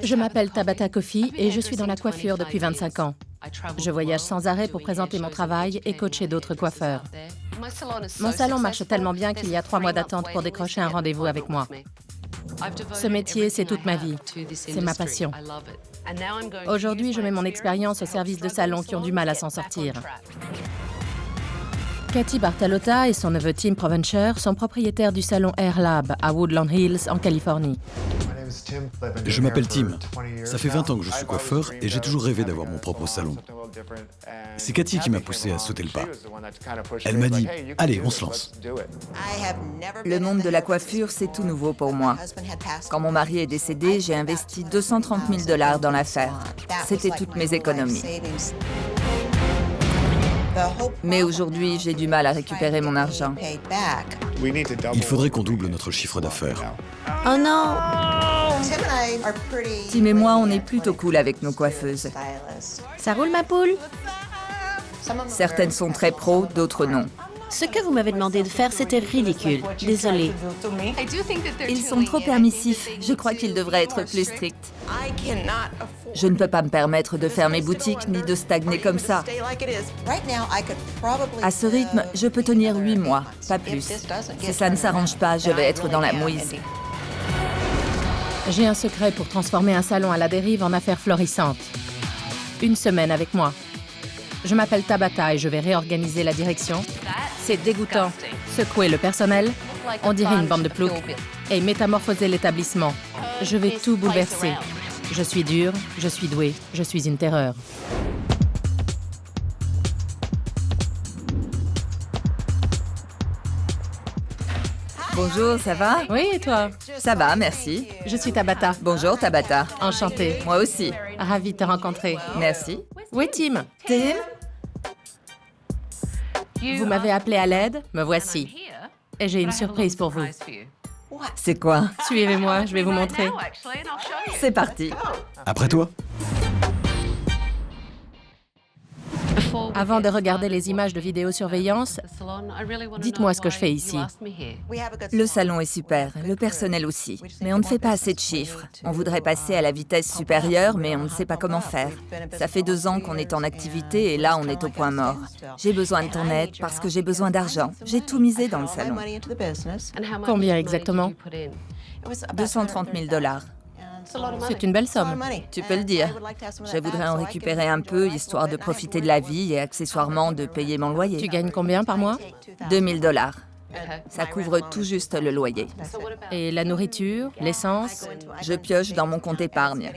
Je m'appelle Tabata Kofi et je suis dans la coiffure depuis 25 ans. Je voyage sans arrêt pour présenter mon travail et coacher d'autres coiffeurs. Mon salon marche tellement bien qu'il y a 3 mois d'attente pour décrocher un rendez-vous avec moi. Ce métier, c'est toute ma vie. C'est ma passion. Aujourd'hui, je mets mon expérience au service de salons qui ont du mal à s'en sortir. Cathy Bartalotta et son neveu Tim Provencher sont propriétaires du salon Hair Lab à Woodland Hills, en Californie. Je m'appelle Tim. Ça fait 20 ans que je suis coiffeur et j'ai toujours rêvé d'avoir mon propre salon. C'est Cathy qui m'a poussé à sauter le pas. Elle m'a dit « Allez, on se lance ». Le monde de la coiffure, c'est tout nouveau pour moi. Quand mon mari est décédé, j'ai investi 230 000 $ dans l'affaire. C'était toutes mes économies. Mais aujourd'hui, j'ai du mal à récupérer mon argent. Il faudrait qu'on double notre chiffre d'affaires. Oh non! Tim et moi, on est plutôt cool avec nos coiffeuses. Ça roule, ma poule? Certaines sont très pro, d'autres non. Ce que vous m'avez demandé de faire, c'était ridicule. Désolée. Ils sont trop permissifs. Je crois qu'ils devraient être plus stricts. Je ne peux pas me permettre de fermer boutique ni de stagner comme ça. À ce rythme, je peux tenir 8 mois, pas plus. Si ça ne s'arrange pas, je vais être dans la mouise. J'ai un secret pour transformer un salon à la dérive en affaire florissante. 1 semaine avec moi. Je m'appelle Tabata et je vais réorganiser la direction. C'est dégoûtant. Secouer le personnel, on dirait une bande de ploucs, et métamorphoser l'établissement. Je vais tout bouleverser. Je suis dure, je suis douée, je suis une terreur. Bonjour, ça va? Oui, et toi? Ça va, merci. Je suis Tabata. Bonjour, Tabata. Enchantée. Moi aussi. Ravie de te rencontrer. Merci. Où est Tim? Tim? Vous m'avez appelé à l'aide, me voici. Et j'ai une surprise pour vous. C'est quoi? Suivez-moi, je vais vous montrer. C'est parti. Après toi? Avant de regarder les images de vidéosurveillance, dites-moi ce que je fais ici. Le salon est super, le personnel aussi. Mais on ne fait pas assez de chiffres. On voudrait passer à la vitesse supérieure, mais on ne sait pas comment faire. Ça fait 2 ans qu'on est en activité et là, on est au point mort. J'ai besoin de ton aide parce que j'ai besoin d'argent. J'ai tout misé dans le salon. Combien exactement? 230 000 $. C'est une belle somme. Tu peux le dire. Je voudrais en récupérer un peu, histoire de profiter de la vie et accessoirement de payer mon loyer. Tu gagnes combien par mois? 2 000 $. Ça couvre tout juste le loyer. Et la nourriture, l'essence? Je pioche dans mon compte épargne.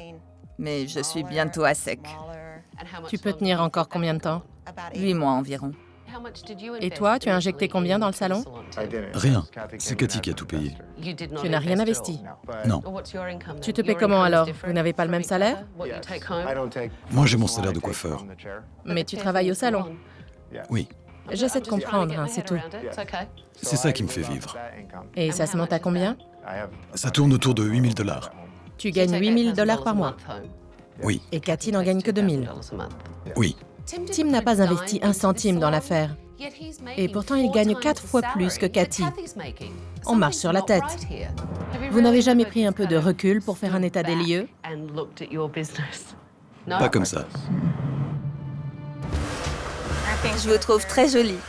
Mais je suis bientôt à sec. Tu peux tenir encore combien de temps? 8 mois environ. Et toi, tu as injecté combien dans le salon? Rien. C'est Cathy qui a tout payé. Tu n'as rien investi. Non. Tu te paies comment alors? Vous n'avez pas le même salaire? Moi, j'ai mon salaire de coiffeur. Mais tu travailles au salon. Oui. J'essaie de comprendre, hein, c'est tout. C'est ça qui me fait vivre. Et ça se monte à combien? Ça tourne autour de 8 000 $. Tu gagnes 8 000 $ par mois. Oui. Et Cathy n'en gagne que 2 000. Oui. Tim n'a pas investi 1 centime dans l'affaire. Et pourtant, il gagne 4 fois plus que Cathy. On marche sur la tête. Vous n'avez jamais pris un peu de recul pour faire un état des lieux? Pas comme ça. Je vous trouve très jolie.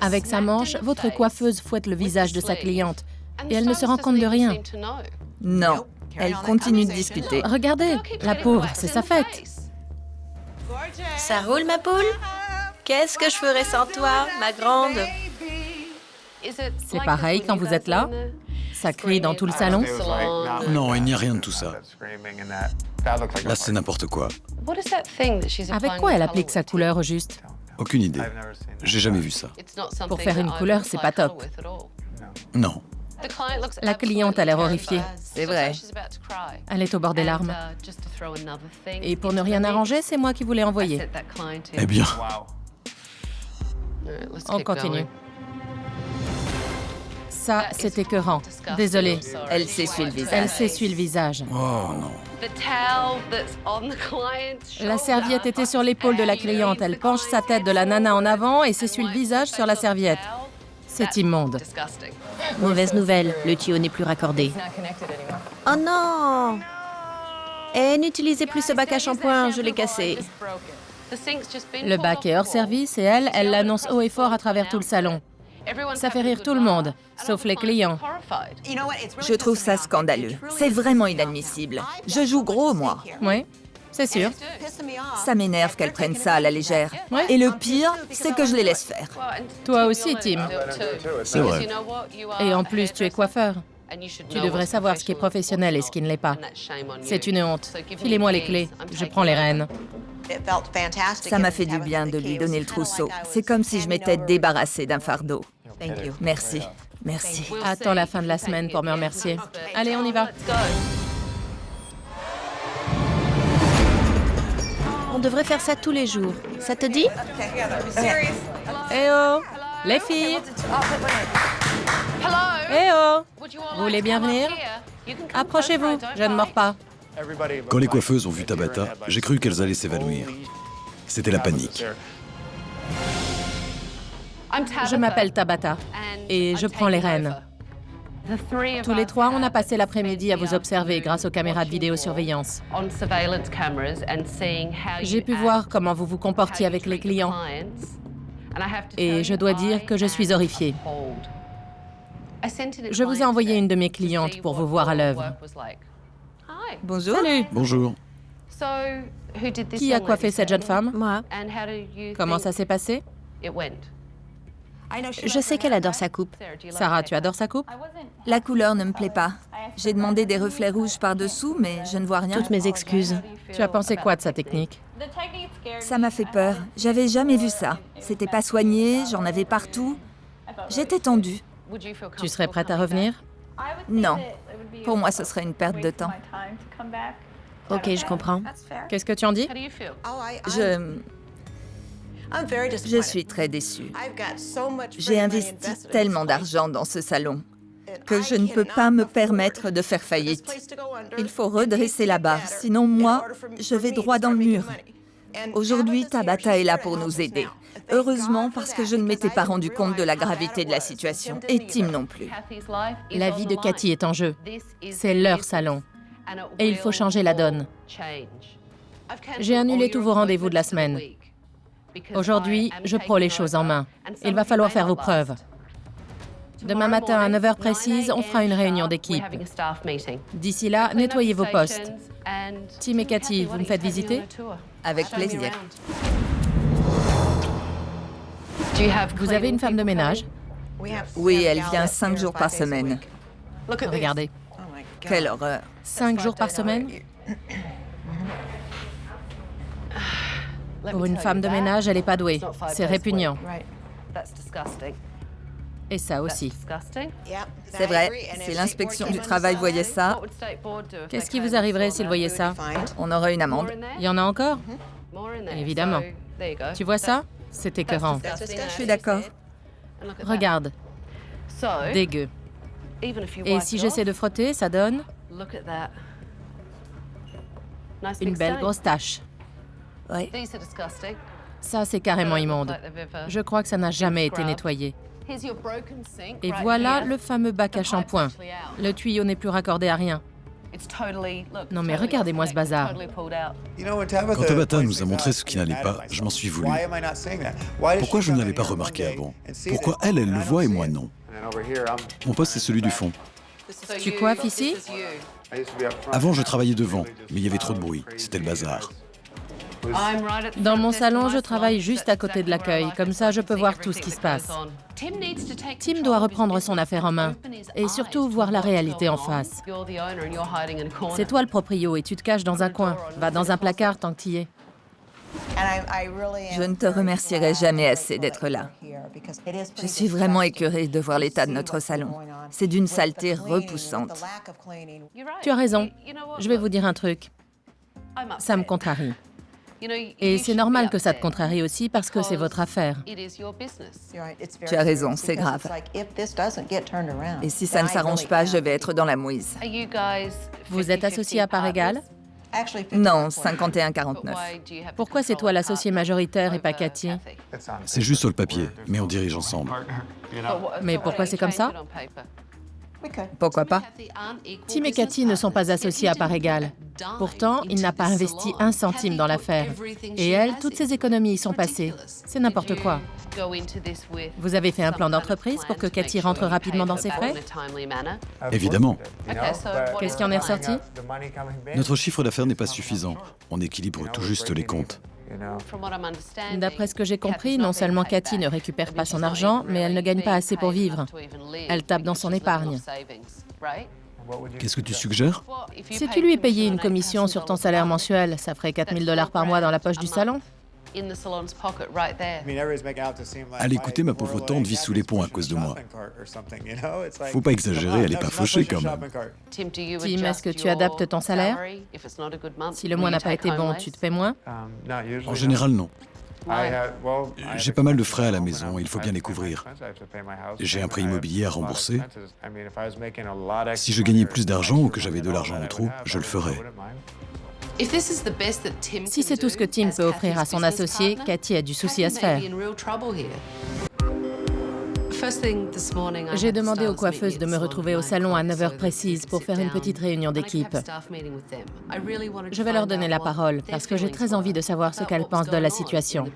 Avec sa manche, votre coiffeuse fouette le visage de sa cliente. Et elle ne se rend compte de rien. Non. Elle continue de discuter. Regardez, la pauvre, c'est sa fête. Ça roule, ma poule? Qu'est-ce que je ferais sans toi, ma grande? C'est pareil quand vous êtes là? Ça crie dans tout le salon? Non, il n'y a rien de tout ça. Là, c'est n'importe quoi. Avec quoi elle applique sa couleur au juste? Aucune idée. J'ai jamais vu ça. Pour faire une couleur, c'est pas top. Non. La cliente a l'air horrifiée. C'est vrai. Elle est au bord des larmes. Et pour ne rien arranger, c'est moi qui vous l'ai envoyé. Eh bien, On continue. Ça, c'est écœurant. Désolée. Elle s'essuie le visage. Elle s'essuie le visage. oh non. La serviette était sur l'épaule de la cliente. Elle penche sa tête de la nana en avant et s'essuie le visage sur la serviette. C'est immonde. Mauvaise nouvelle, le tuyau n'est plus raccordé. Oh non! Et n'utilisez plus ce bac à shampoing, je l'ai cassé. Le bac est hors service et elle l'annonce haut et fort à travers tout le salon. Ça fait rire tout le monde, sauf les clients. Je trouve ça scandaleux. C'est vraiment inadmissible. Je joue gros, moi. Oui, c'est sûr. Ça m'énerve qu'elles prennent ça à la légère. Ouais. Et le pire, c'est que je les laisse faire. Toi aussi, Tim. C'est vrai. Et en plus, tu es coiffeur. Tu devrais savoir ce qui est professionnel et ce qui ne l'est pas. C'est une honte. Filez-moi les clés, je prends les rênes. Ça m'a fait du bien de lui donner le trousseau. C'est comme si je m'étais débarrassée d'un fardeau. Merci. Merci. Attends la fin de la semaine pour me remercier. Allez, on y va. On devrait faire ça tous les jours. Ça te dit? Eh oh, les filles. Eh oh, vous voulez bien venir? Approchez-vous, je ne mords pas. Quand les coiffeuses ont vu Tabata, j'ai cru qu'elles allaient s'évanouir. C'était la panique. Je m'appelle Tabata et je prends les rênes. Tous les trois, on a passé l'après-midi à vous observer grâce aux caméras de vidéosurveillance. J'ai pu voir comment vous vous comportiez avec les clients et je dois dire que je suis horrifiée. Je vous ai envoyé une de mes clientes pour vous voir à l'œuvre. Bonjour. Salut. Bonjour. Qui a coiffé cette jeune femme? Moi. Comment ça s'est passé? Je sais qu'elle adore sa coupe. Sarah, tu adores sa coupe? La couleur ne me plaît pas. J'ai demandé des reflets rouges par-dessous, mais je ne vois rien. Toutes mes excuses. Tu as pensé quoi de sa technique? Ça m'a fait peur. J'avais jamais vu ça. C'était pas soigné, j'en avais partout. J'étais tendue. Tu serais prête à revenir? Non. Pour moi, ce serait une perte de temps. Ok, je comprends. Qu'est-ce que tu en dis? Je suis très déçue. J'ai investi tellement d'argent dans ce salon que je ne peux pas me permettre de faire faillite. Il faut redresser la barre, sinon moi, je vais droit dans le mur. Aujourd'hui, Tabata est là pour nous aider. Heureusement, parce que je ne m'étais pas rendu compte de la gravité de la situation, et Tim non plus. La vie de Cathy est en jeu. C'est leur salon. Et il faut changer la donne. J'ai annulé tous vos rendez-vous de la semaine. Aujourd'hui, je prends les choses en main. Il va falloir faire vos preuves. Demain matin, à 9h précise, on fera une réunion d'équipe. D'ici là, nettoyez vos postes. Tim et Cathy, vous me faites visiter? Avec plaisir. Vous avez une femme de ménage? Oui, elle vient 5 jours par semaine. Regardez. Quelle horreur. 5 jours par semaine? Pour une femme de ménage, elle n'est pas douée. C'est répugnant. Et ça aussi. C'est vrai, si l'inspection du travail voyait ça, Qu'est-ce qui vous arriverait s'il voyait ça? on aurait une amende. Il y en a encore? Évidemment. Tu vois ça? C'est écœurant. Je suis d'accord. Regarde. Dégueu. Et si j'essaie de frotter, ça donne une belle grosse tache. Ouais. Ça, c'est carrément immonde. Je crois que ça n'a jamais été nettoyé. Et voilà le fameux bac à shampoing. Le tuyau n'est plus raccordé à rien. Non mais regardez-moi ce bazar. Quand Tabata nous a montré ce qui n'allait pas, je m'en suis voulu. Pourquoi je ne l'avais pas remarqué avant? Pourquoi elle le voit et moi non? Mon poste est celui du fond. Tu coiffes ici? Avant, je travaillais devant, mais il y avait trop de bruit. C'était le bazar. Dans mon salon, je travaille juste à côté de l'accueil. Comme ça, je peux voir tout ce qui se passe. Tim doit reprendre son affaire en main et surtout voir la réalité en face. C'est toi le proprio et tu te caches dans un coin. Va dans un placard tant que t'y es. Je ne te remercierai jamais assez d'être là. Je suis vraiment écœurée de voir l'état de notre salon. C'est d'une saleté repoussante. Tu as raison. Je vais vous dire un truc. Ça me contrarie. Et c'est normal que ça te contrarie aussi parce que c'est votre affaire. Tu as raison, c'est grave. Et si ça ne s'arrange pas, je vais être dans la mouise. Vous êtes associés à part égale? Non, 51-49. Pourquoi c'est toi l'associé majoritaire et pas Cathy? C'est juste sur le papier, mais on dirige ensemble. Mais pourquoi c'est comme ça? Pourquoi pas? Tim et Cathy ne sont pas associés à part égale. Pourtant, il n'a pas investi un centime dans l'affaire. Et elle, toutes ses économies y sont passées. C'est n'importe quoi. Vous avez fait un plan d'entreprise pour que Cathy rentre rapidement dans ses frais? Évidemment. Qu'est-ce qui en est ressorti? Notre chiffre d'affaires n'est pas suffisant. On équilibre tout juste les comptes. D'après ce que j'ai compris, non seulement Cathy ne récupère pas son argent, mais elle ne gagne pas assez pour vivre. Elle tape dans son épargne. Qu'est-ce que tu suggères? Si tu lui payais une commission sur ton salaire mensuel, ça ferait 4 000 $ par mois dans la poche du salon? À l'écouter, ma pauvre tante vit sous les ponts à cause de moi. Faut pas exagérer, elle est pas fauchée quand même. Tim, est-ce que tu adaptes ton salaire? Si le mois n'a pas été bon, tu te paies moins? En général, non. J'ai pas mal de frais à la maison, il faut bien les couvrir. J'ai un prêt immobilier à rembourser. Si je gagnais plus d'argent ou que j'avais de l'argent en trop, je le ferais. Si c'est tout ce que Tim peut offrir à son associé, Cathy a du souci à se faire. J'ai demandé aux coiffeuses de me retrouver au salon à 9 h précises pour faire une petite réunion d'équipe. Je vais leur donner la parole parce que j'ai très envie de savoir ce qu'elles pensent de la situation.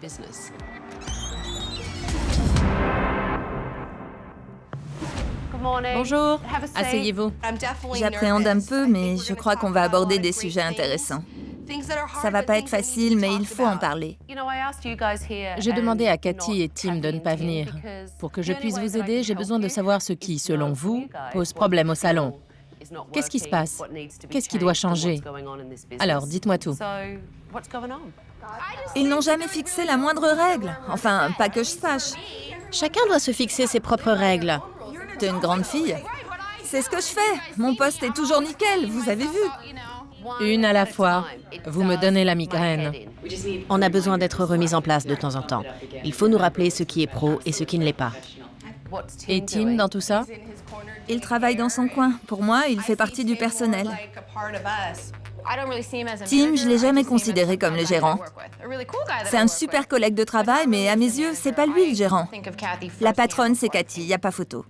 Bonjour, asseyez-vous. J'appréhende un peu, mais je crois qu'on va aborder des sujets intéressants. Ça va pas être facile, mais il faut en parler. J'ai demandé à Cathy et Tim de ne pas venir. Pour que je puisse vous aider, j'ai besoin de savoir ce qui, selon vous, pose problème au salon. Qu'est-ce qui se passe? Qu'est-ce qui doit changer? Alors, dites-moi tout. Ils n'ont jamais fixé la moindre règle. Enfin, pas que je sache. Chacun doit se fixer ses propres règles. T'es une grande fille. C'est ce que je fais. Mon poste est toujours nickel, vous avez vu. Une à la fois. Vous me donnez la migraine. On a besoin d'être remis en place de temps en temps. Il faut nous rappeler ce qui est pro et ce qui ne l'est pas. Et Tim, dans tout ça? Il travaille dans son coin. Pour moi, il fait partie du personnel. Tim, je l'ai jamais considéré comme le gérant. C'est un super collègue de travail, mais à mes yeux, c'est pas lui le gérant. La patronne, c'est Cathy, y a pas photo.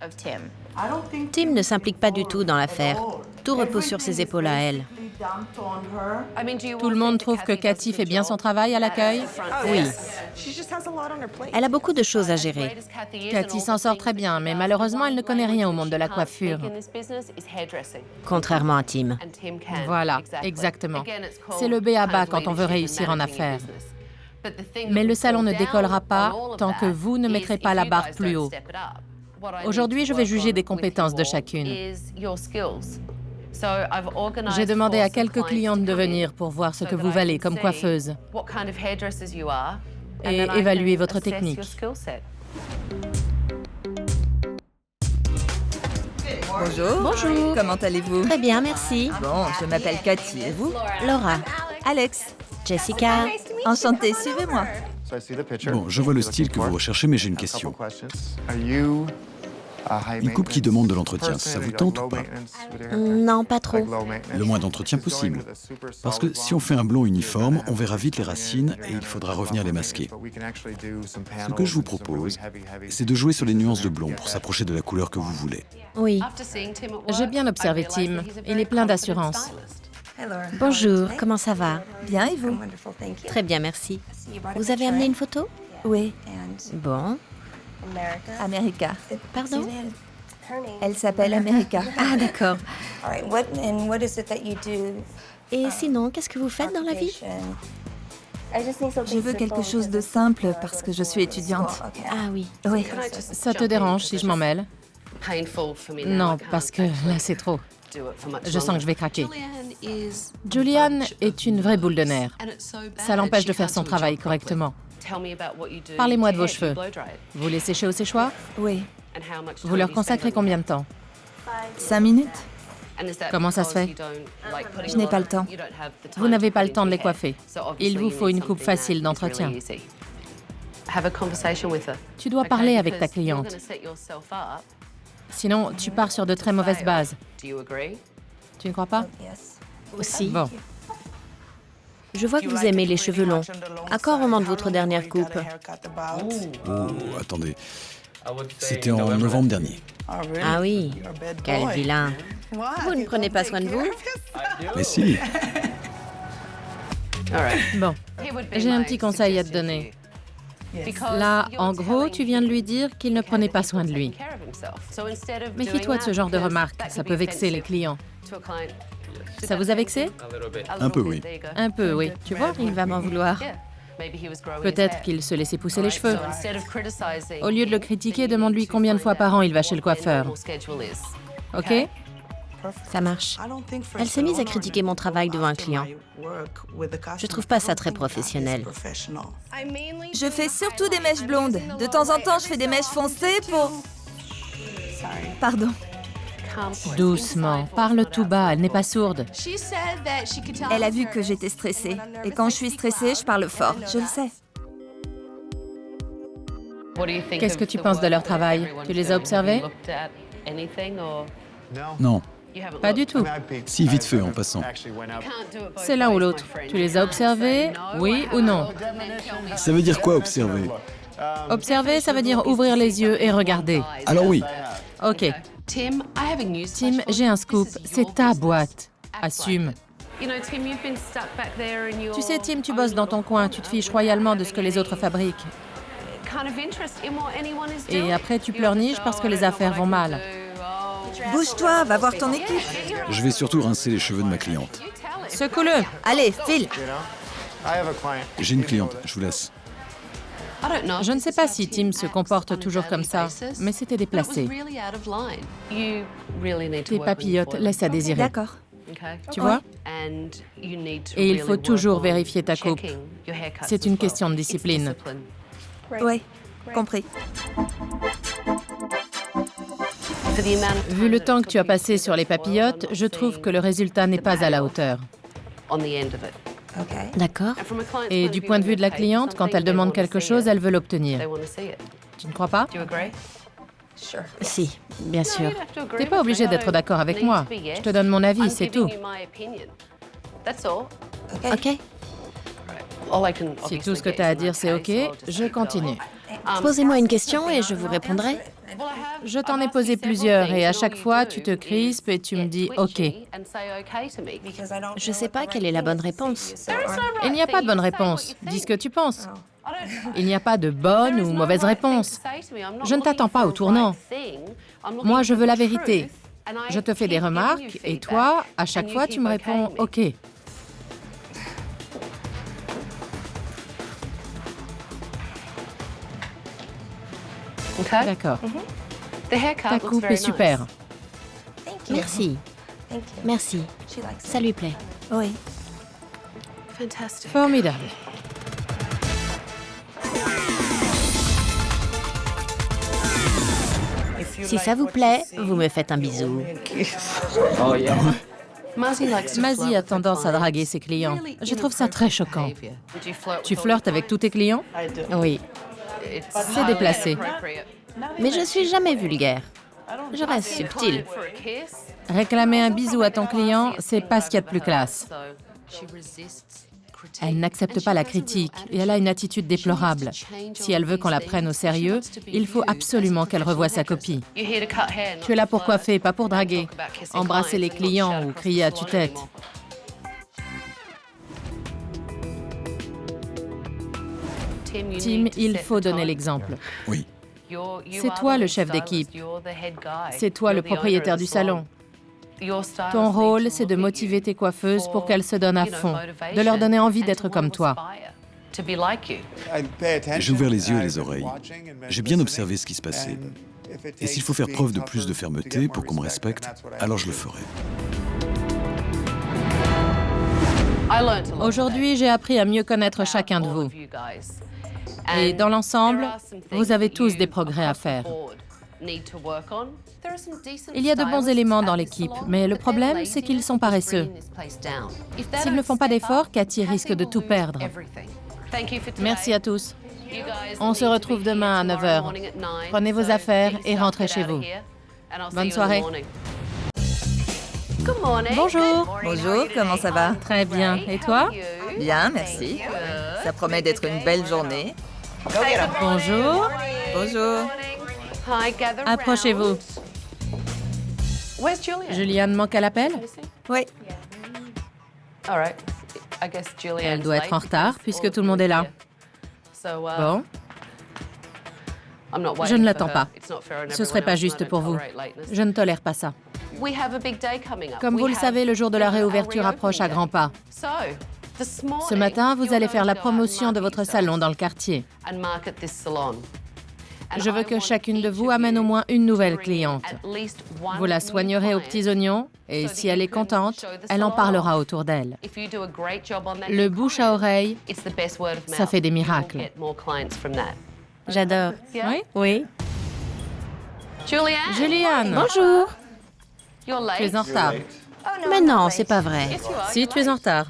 Tim ne s'implique pas du tout dans l'affaire. Tout repose sur ses épaules à elle. Tout le monde trouve que Cathy fait bien son travail à l'accueil? Oui. Elle a beaucoup de choses à gérer. Cathy s'en sort très bien, mais malheureusement, elle ne connaît rien au monde de la coiffure. Contrairement à Tim. Voilà, exactement. C'est le b.a.-ba quand on veut réussir en affaires. Mais le salon ne décollera pas tant que vous ne mettrez pas la barre plus haut. Aujourd'hui, je vais juger des compétences de chacune. J'ai demandé à quelques clientes de venir pour voir ce que vous valez comme coiffeuse et évaluer votre technique. Bonjour. Bonjour. Comment allez-vous? Très bien, merci. Bon, je m'appelle Cathy, et vous? Laura. Alex. Jessica. Enchantée, suivez-moi. Bon, je vois le style que vous recherchez, mais j'ai une question. Une coupe qui demande de l'entretien, ça vous tente ou pas? Non, pas trop. Le moins d'entretien possible. Parce que si on fait un blond uniforme, on verra vite les racines et il faudra revenir les masquer. Ce que je vous propose, c'est de jouer sur les nuances de blond pour s'approcher de la couleur que vous voulez. Oui. J'ai bien observé Tim. Il est plein d'assurance. Bonjour, comment ça va? Bien, et vous? Très bien, merci. Vous avez amené une photo? Oui. Bon. America. Pardon? Elle s'appelle America. Ah, d'accord. Et sinon, qu'est-ce que vous faites dans la vie? Je veux quelque chose de simple parce que je suis étudiante. Ah oui. Oui. Ça te dérange si je m'en mêle? Non, parce que là, c'est trop. Je sens que je vais craquer. Julianne est une vraie boule de nerfs. Ça l'empêche de faire son travail correctement. Parlez-moi de vos cheveux. Vous les séchez au séchoir? Oui. Vous leur consacrez combien de temps? 5 minutes. Comment ça se fait? Je n'ai pas le temps. Vous n'avez pas le temps de les coiffer. Il vous faut une coupe facile d'entretien. Tu dois parler avec ta cliente. Sinon, tu pars sur de très mauvaises bases. Tu ne crois pas? Aussi. Bon. Je vois que vous aimez les cheveux longs. À quand remonte votre dernière coupe? Oh, attendez. C'était en novembre dernier. Ah oui, quel vilain. Vous ne prenez pas soin de vous? Mais si, Bon, j'ai un petit conseil à te donner. Là, en gros, tu viens de lui dire qu'il ne prenait pas soin de lui. Méfie-toi de ce genre de remarques, ça peut vexer les clients. Ça vous a vexé? un peu oui. Un peu, oui. Tu vois, il va m'en vouloir. Peut-être qu'il se laissait pousser les cheveux. Au lieu de le critiquer, demande-lui combien de fois par an il va chez le coiffeur. OK? Ça marche. Elle s'est mise à critiquer mon travail devant un client. Je trouve pas ça très professionnel. Je fais surtout des mèches blondes. De temps en temps, je fais des mèches foncées pour... Pardon. Doucement, parle tout bas, elle n'est pas sourde. Elle a vu que j'étais stressée. Et quand je suis stressée, je parle fort. Je le sais. Qu'est-ce que tu penses de leur travail? Tu les as observés? Non, Pas du tout. si vite fait en passant. C'est l'un ou l'autre. Tu les as observés? Oui ou non? Ça veut dire quoi observer? Observer, ça veut dire ouvrir les yeux et regarder. Alors oui, OK. Tim, j'ai un scoop. C'est ta boîte. Assume. Tu sais, Tim, tu bosses dans ton coin. Tu te fiches royalement de ce que les autres fabriquent. Et après, tu pleurniches parce que les affaires vont mal. Bouge-toi, va voir ton équipe. je vais surtout rincer les cheveux de ma cliente. Secoue-le. Allez, file. J'ai une cliente, je vous laisse. Je ne sais pas si Tim se comporte toujours comme ça, mais c'était déplacé. Tes papillotes laissent à désirer. D'accord. Tu vois? Et il faut toujours vérifier ta coupe. C'est une question de discipline. Oui, compris. Vu le temps que tu as passé sur les papillotes, je trouve que le résultat n'est pas à la hauteur. D'accord. Et du point de vue de la cliente, quand elle demande quelque chose, elle veut l'obtenir. Tu ne crois pas? Si, bien sûr. T'es pas obligé d'être d'accord avec moi. Je te donne mon avis, c'est tout. OK. Si tout ce que tu as à dire c'est OK, je continue. Posez-moi une question et je vous répondrai. Je t'en ai posé plusieurs et à chaque fois, tu te crispes et tu me dis OK. Je sais pas quelle est la bonne réponse. Il n'y a pas de bonne réponse. Dis ce que tu penses. Il n'y a pas de bonne ou mauvaise réponse. Je ne t'attends pas au tournant. Moi, je veux la vérité. Je te fais des remarques et toi, à chaque fois, tu me réponds OK. D'accord. Ta coupe est super. Merci. Merci. Ça lui plaît. Oui. Formidable. Si ça vous plaît, vous me faites un bisou. Mazzy a tendance à draguer ses clients. Je trouve ça très choquant. Tu flirtes avec tous tes clients? Oui, C'est déplacé. mais je suis jamais vulgaire. Je reste subtile. Réclamer un bisou à ton client, c'est pas ce qu'il y a de plus classe. Elle n'accepte pas la critique et elle a une attitude déplorable. Si elle veut qu'on la prenne au sérieux, il faut absolument qu'elle revoie sa copie. Tu es là pour coiffer, pas pour draguer, embrasser les clients ou crier à tue-tête. Tim, il faut donner l'exemple. Oui, C'est toi le chef d'équipe. C'est toi le propriétaire du salon. Ton rôle, c'est de motiver tes coiffeuses pour qu'elles se donnent à fond, de leur donner envie d'être comme toi. j'ai ouvert les yeux et les oreilles. J'ai bien observé ce qui se passait. Et s'il faut faire preuve de plus de fermeté pour qu'on me respecte, alors je le ferai. Aujourd'hui, j'ai appris à mieux connaître chacun de vous. Et dans l'ensemble, vous avez tous des progrès à faire. Il y a de bons éléments dans l'équipe, mais le problème, c'est qu'ils sont paresseux. S'ils ne font pas d'efforts, Cathy risque de tout perdre. Merci à tous. On se retrouve demain à 9h. Prenez vos affaires et rentrez chez vous. Bonne soirée. Bonjour. Bonjour, comment ça va? Très bien. Et toi? Bien, merci. Ça promet d'être une belle journée. Bonjour. Bonjour. Approchez-vous. Julianne manque à l'appel? Oui. Elle doit être en retard puisque tout le monde est là. Bon, je ne l'attends pas. Ce serait pas juste pour vous. Je ne tolère pas ça. Comme vous le savez, le jour de la réouverture approche à grands pas. Ce matin, vous allez faire la promotion de votre salon dans le quartier. Je veux que chacune de vous amène au moins une nouvelle cliente. Vous la soignerez aux petits oignons et si elle est contente, elle en parlera autour d'elle. Le bouche à oreille, ça fait des miracles. J'adore. Oui? Oui. Julianne, Bonjour. tu es en retard. Mais non, c'est pas vrai. Si, tu es en retard.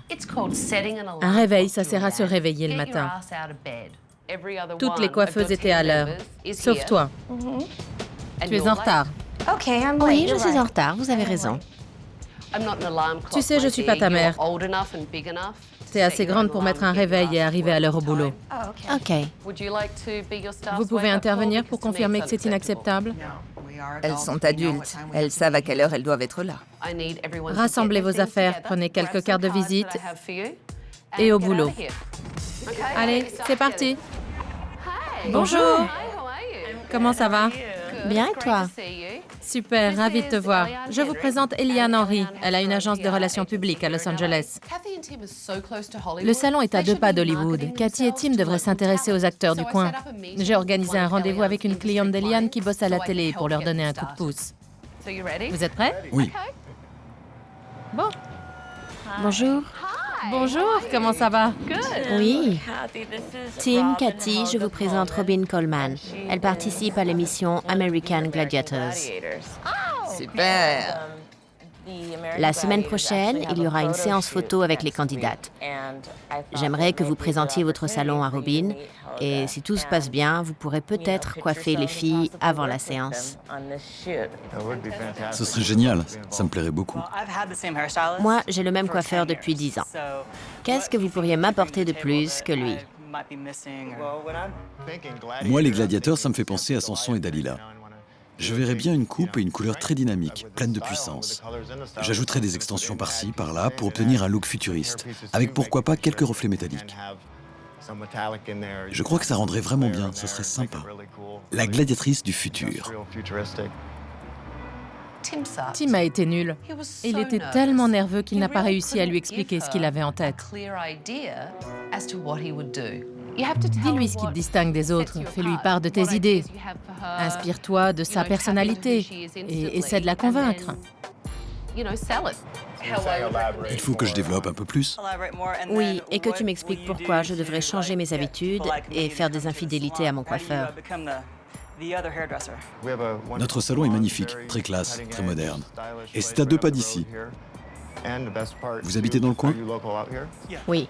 Un réveil, ça sert à se réveiller le matin. Toutes les coiffeuses étaient à l'heure, sauf toi. Tu es en retard. Oui, je suis en retard, vous avez raison. Tu sais, je suis pas ta mère. Tu es assez grande pour mettre un réveil et arriver à l'heure au boulot. OK. Vous pouvez intervenir pour confirmer que c'est inacceptable? Elles sont adultes. Elles savent à quelle heure elles doivent être là. Rassemblez vos affaires, prenez quelques cartes de visite et au boulot. Allez, c'est parti. Bonjour. Comment ça va? Bien, et toi? Super, ravie de te voir. Je vous présente Eliane Henry. Elle a une agence de relations publiques à Los Angeles. Le salon est à 2 pas d'Hollywood. Cathy et Tim devraient s'intéresser aux acteurs du coin. J'ai organisé un rendez-vous avec une cliente d'Eliane qui bosse à la télé pour leur donner un coup de pouce. Vous êtes prêts? Oui. Bon. Bonjour. Bonjour, comment ça va? Oui. Tim, Cathy, je vous présente Robin Coleman. Elle participe à l'émission American Gladiators. Super. La semaine prochaine, il y aura une séance photo avec les candidates. J'aimerais que vous présentiez votre salon à Robin et si tout se passe bien, vous pourrez peut-être coiffer les filles avant la séance. Ce serait génial. Ça me plairait beaucoup. Moi, j'ai le même coiffeur depuis 10 ans. Qu'est-ce que vous pourriez m'apporter de plus que lui? Moi, les gladiateurs, ça me fait penser à Samson et Dalila. Je verrais bien une coupe et une couleur très dynamique, pleine de puissance. J'ajouterais des extensions par-ci, par-là, pour obtenir un look futuriste, avec pourquoi pas quelques reflets métalliques. Je crois que ça rendrait vraiment bien, ce serait sympa. La gladiatrice du futur. Tim a été nul. Il était tellement nerveux qu'il n'a pas réussi à lui expliquer ce qu'il avait en tête. Dis-lui ce qui te distingue des autres. Fais-lui part de tes idées. Inspire-toi de sa personnalité et essaie de la convaincre. Il faut que je développe un peu plus. Oui, et que tu m'expliques pourquoi je devrais changer mes habitudes et faire des infidélités à mon coiffeur. Notre salon est magnifique, très classe, très moderne. Et c'est à 2 pas d'ici. Vous habitez dans le coin? Oui,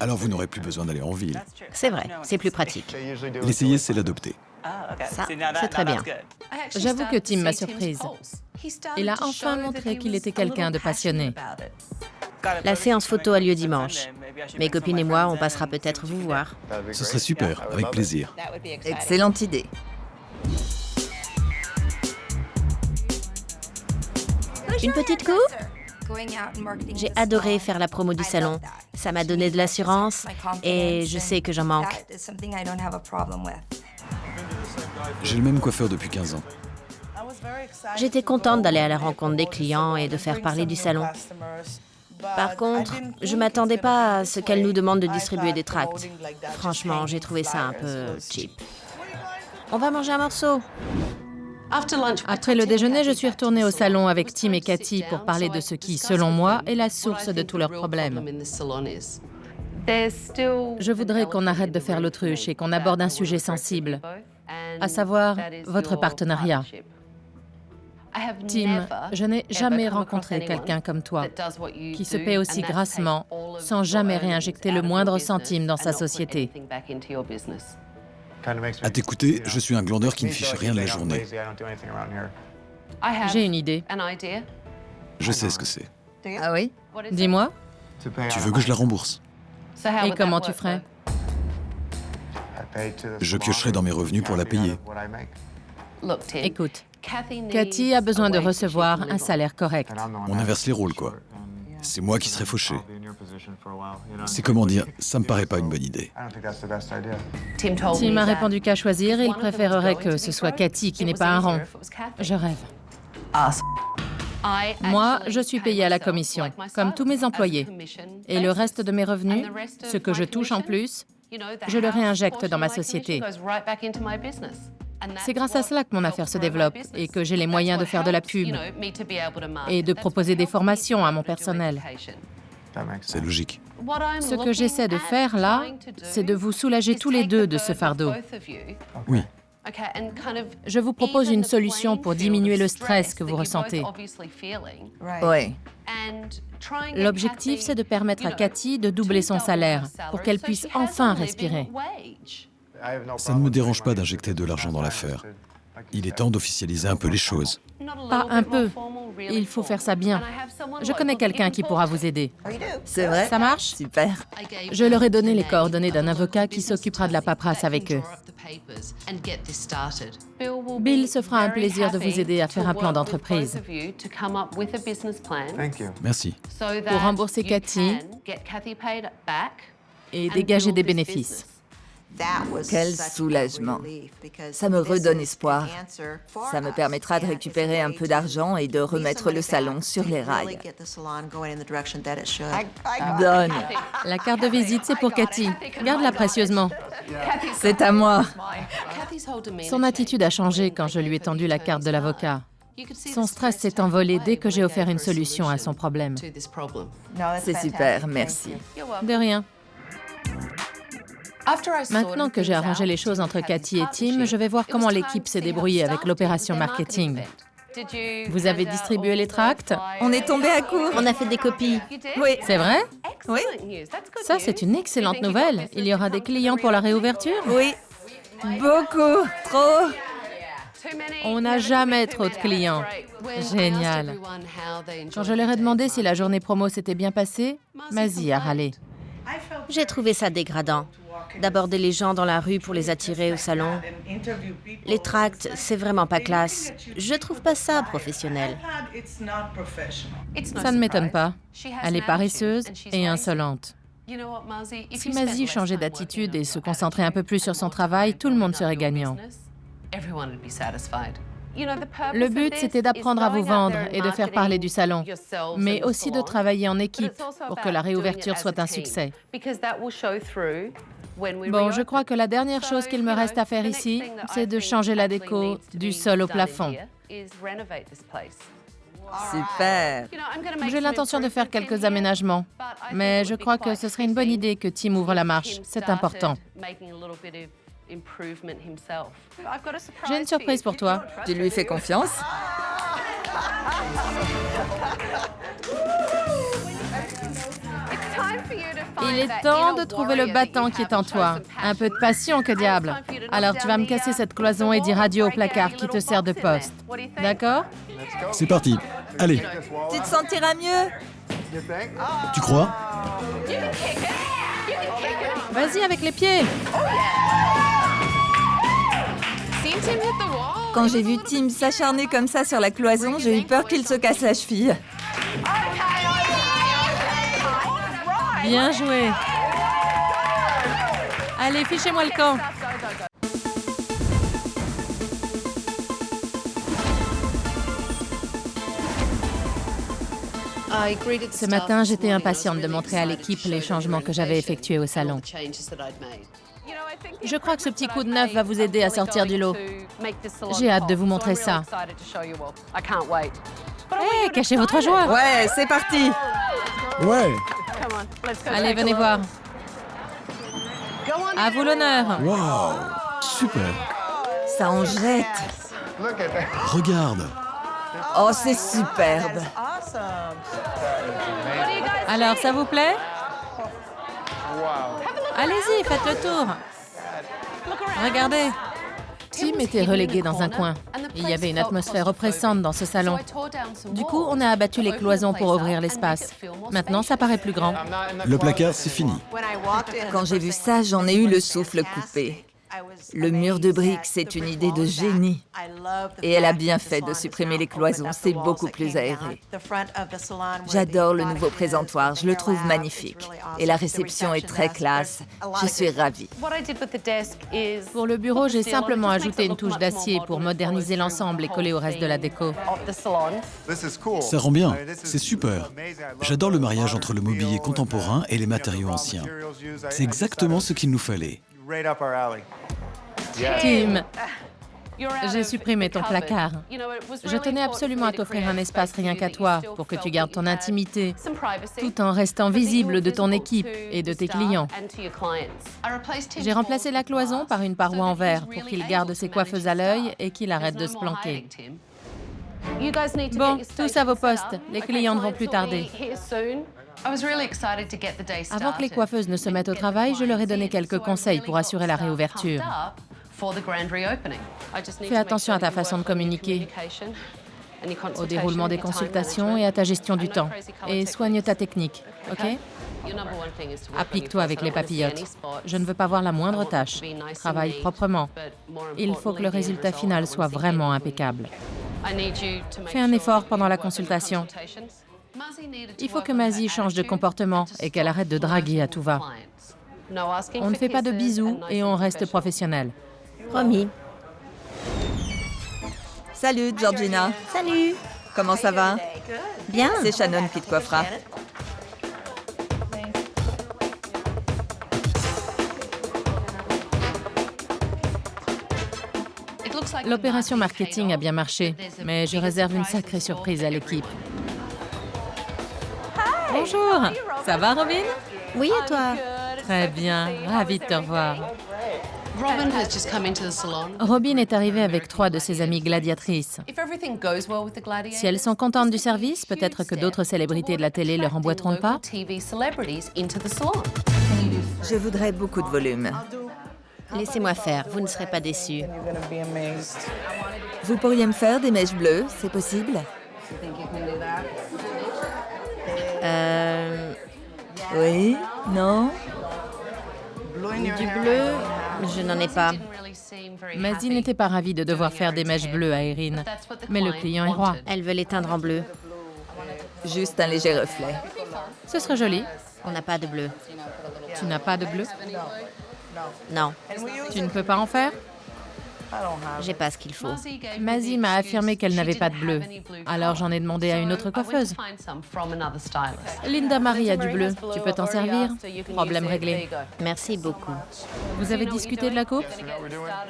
Alors vous n'aurez plus besoin d'aller en ville. c'est vrai, c'est plus pratique. L'essayer, c'est l'adopter. Ça, c'est très bien. J'avoue que Tim m'a surprise. Il a enfin montré qu'il était quelqu'un de passionné. La séance photo a lieu dimanche. Mes copines et moi, on passera peut-être vous voir. Ce serait super, avec plaisir. Excellente idée. Une petite coupe? J'ai adoré faire la promo du salon. Ça m'a donné de l'assurance et je sais que j'en manque. J'ai le même coiffeur depuis 15 ans. J'étais contente d'aller à la rencontre des clients et de faire parler du salon. Par contre, je m'attendais pas à ce qu'elle nous demande de distribuer des tracts. Franchement, j'ai trouvé ça un peu cheap. On va manger un morceau. Après le déjeuner, je suis retournée au salon avec Tim et Cathy pour parler de ce qui, selon moi, est la source de tous leurs problèmes. Je voudrais qu'on arrête de faire l'autruche et qu'on aborde un sujet sensible, à savoir votre partenariat. Tim, je n'ai jamais rencontré quelqu'un comme toi, qui se paie aussi grassement, sans jamais réinjecter le moindre centime dans sa société. À t'écouter, je suis un glandeur qui ne fiche rien de la journée. J'ai une idée. Je sais ce que c'est. Ah oui? Dis-moi. Tu veux que je la rembourse? Et comment tu ferais? Je piocherai dans mes revenus pour la payer. Écoute, Cathy a besoin de recevoir un salaire correct. On inverse les rôles, quoi. C'est moi qui serai fauché. C'est comment dire, ça me paraît pas une bonne idée. Tim a répondu qu'à choisir, il préférerait que ce soit Cathy qui n'ait pas un rond. Je rêve. Moi, je suis payée à la commission, comme tous mes employés. Et le reste de mes revenus, ce que je touche en plus, je le réinjecte dans ma société. C'est grâce à cela que mon affaire se développe et que j'ai les moyens de faire de la pub et de proposer des formations à mon personnel. C'est logique. Ce que j'essaie de faire là, c'est de vous soulager tous les deux de ce fardeau. Oui. Je vous propose une solution pour diminuer le stress que vous ressentez. Oui. L'objectif, c'est de permettre à Cathy de doubler son salaire pour qu'elle puisse enfin respirer. Ça ne me dérange pas d'injecter de l'argent dans l'affaire. Il est temps d'officialiser un peu les choses. Pas un peu. Il faut faire ça bien. Je connais quelqu'un qui pourra vous aider. C'est vrai? Ça marche? Super. Je leur ai donné les coordonnées d'un avocat qui s'occupera de la paperasse avec eux. Bill se fera un plaisir de vous aider à faire un plan d'entreprise. Merci. Pour rembourser Cathy et dégager des bénéfices. Quel soulagement. Ça me redonne espoir. Ça me permettra de récupérer un peu d'argent et de remettre le salon sur les rails. Donne. La carte de visite, c'est pour Cathy. Garde-la précieusement. C'est à moi. Son attitude a changé quand je lui ai tendu la carte de l'avocat. Son stress s'est envolé dès que j'ai offert une solution à son problème. C'est super, merci. De rien. Maintenant que j'ai arrangé les choses entre Cathy et Tim, je vais voir comment l'équipe s'est débrouillée avec l'opération marketing. Vous avez distribué les tracts? On est tombé à court. On a fait des copies. Oui. C'est vrai? Oui. Ça, c'est une excellente nouvelle. Il y aura des clients pour la réouverture? Oui. Beaucoup. Trop. On n'a jamais trop de clients. Génial. Quand je leur ai demandé si la journée promo s'était bien passée, Mazzy a râlé. J'ai trouvé ça dégradant. D'aborder les gens dans la rue pour les attirer au salon. Les tracts, c'est vraiment pas classe. Je trouve pas ça professionnel. Ça ne m'étonne pas. Elle est paresseuse et insolente. Si Mazzy changeait d'attitude et se concentrait un peu plus sur son travail, tout le monde serait gagnant. Le but, c'était d'apprendre à vous vendre et de faire parler du salon, mais aussi de travailler en équipe pour que la réouverture soit un succès. Bon, je crois que la dernière chose qu'il me reste à faire ici, c'est de changer la déco du sol au plafond. Super. J'ai l'intention de faire quelques aménagements, mais je crois que ce serait une bonne idée que Tim ouvre la marche. C'est important. J'ai une surprise pour toi. Tu lui fais confiance? Il est temps de trouver le battant qui est en toi. Un peu de passion, que diable. Alors tu vas me casser cette cloison et dire adieu au placard qui te sert de poste. D'accord? C'est parti. Allez, Tu te sentiras mieux? tu crois? Vas-y avec les pieds. Quand j'ai vu Tim s'acharner comme ça sur la cloison, j'ai eu peur qu'il se casse la cheville. Bien joué. Allez, fichez-moi le camp. Ce matin, j'étais impatiente de montrer à l'équipe les changements que j'avais effectués au salon. Je crois que ce petit coup de neuf va vous aider à sortir du lot. J'ai hâte de vous montrer ça. Hé, cachez votre joie. Ouais, c'est parti. Ouais. Allez, venez voir. À vous l'honneur. Waouh. Super. Ça en jette. Regarde. Oh, c'est superbe. Alors, ça vous plaît? Allez-y, faites le tour. Regardez. Tim était relégué dans un coin. Il y avait une atmosphère oppressante dans ce salon. Du coup, on a abattu les cloisons pour ouvrir l'espace. Maintenant, ça paraît plus grand. Le placard, c'est fini. Quand j'ai vu ça, j'en ai eu le souffle coupé. Le mur de briques, c'est une idée de génie. Et elle a bien fait de supprimer les cloisons, c'est beaucoup plus aéré. J'adore le nouveau présentoir, je le trouve magnifique. Et la réception est très classe. Je suis ravie. Pour le bureau, j'ai simplement ajouté une touche d'acier pour moderniser l'ensemble et coller au reste de la déco. Ça rend bien, c'est super. J'adore le mariage entre le mobilier contemporain et les matériaux anciens. C'est exactement ce qu'il nous fallait. Tim, j'ai supprimé ton placard. Je tenais absolument à t'offrir un espace rien qu'à toi pour que tu gardes ton intimité, tout en restant visible de ton équipe et de tes clients. J'ai remplacé la cloison par une paroi en verre pour qu'il garde ses coiffeuses à l'œil et qu'il arrête de se planquer. Bon, tous à vos postes. Les clients ne vont plus tarder. Avant que les coiffeuses ne se mettent au travail, je leur ai donné quelques conseils pour assurer la réouverture. Fais attention à ta façon de communiquer, au déroulement des consultations et à ta gestion du temps. Et soigne ta technique, OK? Applique-toi avec les papillotes. Je ne veux pas voir la moindre tâche. Travaille proprement. Il faut que le résultat final soit vraiment impeccable. Fais un effort pendant la consultation. Il faut que Mazzy change de comportement et qu'elle arrête de draguer à tout va. On ne fait pas de bisous et on reste professionnel. Promis. Salut, Georgina. Salut. Comment ça va? Bien. C'est Shannon qui te coiffera. L'opération marketing a bien marché, mais je réserve une sacrée surprise à l'équipe. Bonjour, ça va Robin? Oui, et toi? Très bien, ravie de te revoir. Robin est arrivée avec 3 de ses amies gladiatrices. Si elles sont contentes du service, peut-être que d'autres célébrités de la télé leur emboîteront le pas. Je voudrais beaucoup de volume. Laissez-moi faire, vous ne serez pas déçus. Vous pourriez me faire des mèches bleues, c'est possible? Oui? Non? Du bleu, je n'en ai pas. Mazzy n'était pas ravie de devoir faire des mèches bleues à Erin, mais le client est roi. Elle veut l'éteindre en bleu. Juste un léger reflet. Ce serait joli. On n'a pas de bleu. Tu n'as pas de bleu? Non, Tu ne peux pas en faire? j'ai pas ce qu'il faut. Mazzy m'a affirmé qu'elle n'avait pas de bleu. Alors j'en ai demandé à une autre coiffeuse. Linda Marie a du bleu. Tu peux t'en servir? Problème réglé. Merci beaucoup. Vous avez discuté de la coupe?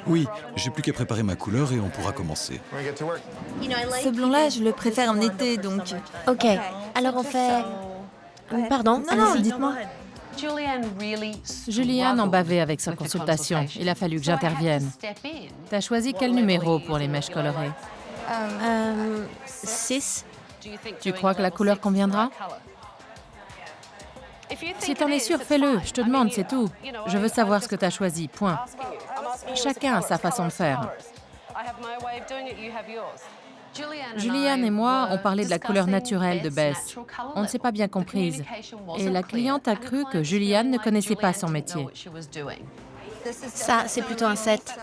Oui, j'ai plus qu'à préparer ma couleur et on pourra commencer. Ce blond-là, je le préfère en été, donc... Ok, alors on fait... Pardon, Non, allez-y. dites-moi. Julianne en bavait avec sa consultation. Il a fallu que j'intervienne. T'as choisi quel numéro pour les mèches colorées? 6. Tu crois que la couleur conviendra? Si t'en es sûr, fais-le. Je te demande, c'est tout. Je veux savoir ce que t'as choisi, point. Chacun a sa façon de faire. Julianne et moi, on parlait de la couleur naturelle de Bess. On ne s'est pas bien comprise. Et la cliente a cru que Julianne ne connaissait pas son métier. Ça, c'est plutôt un 7.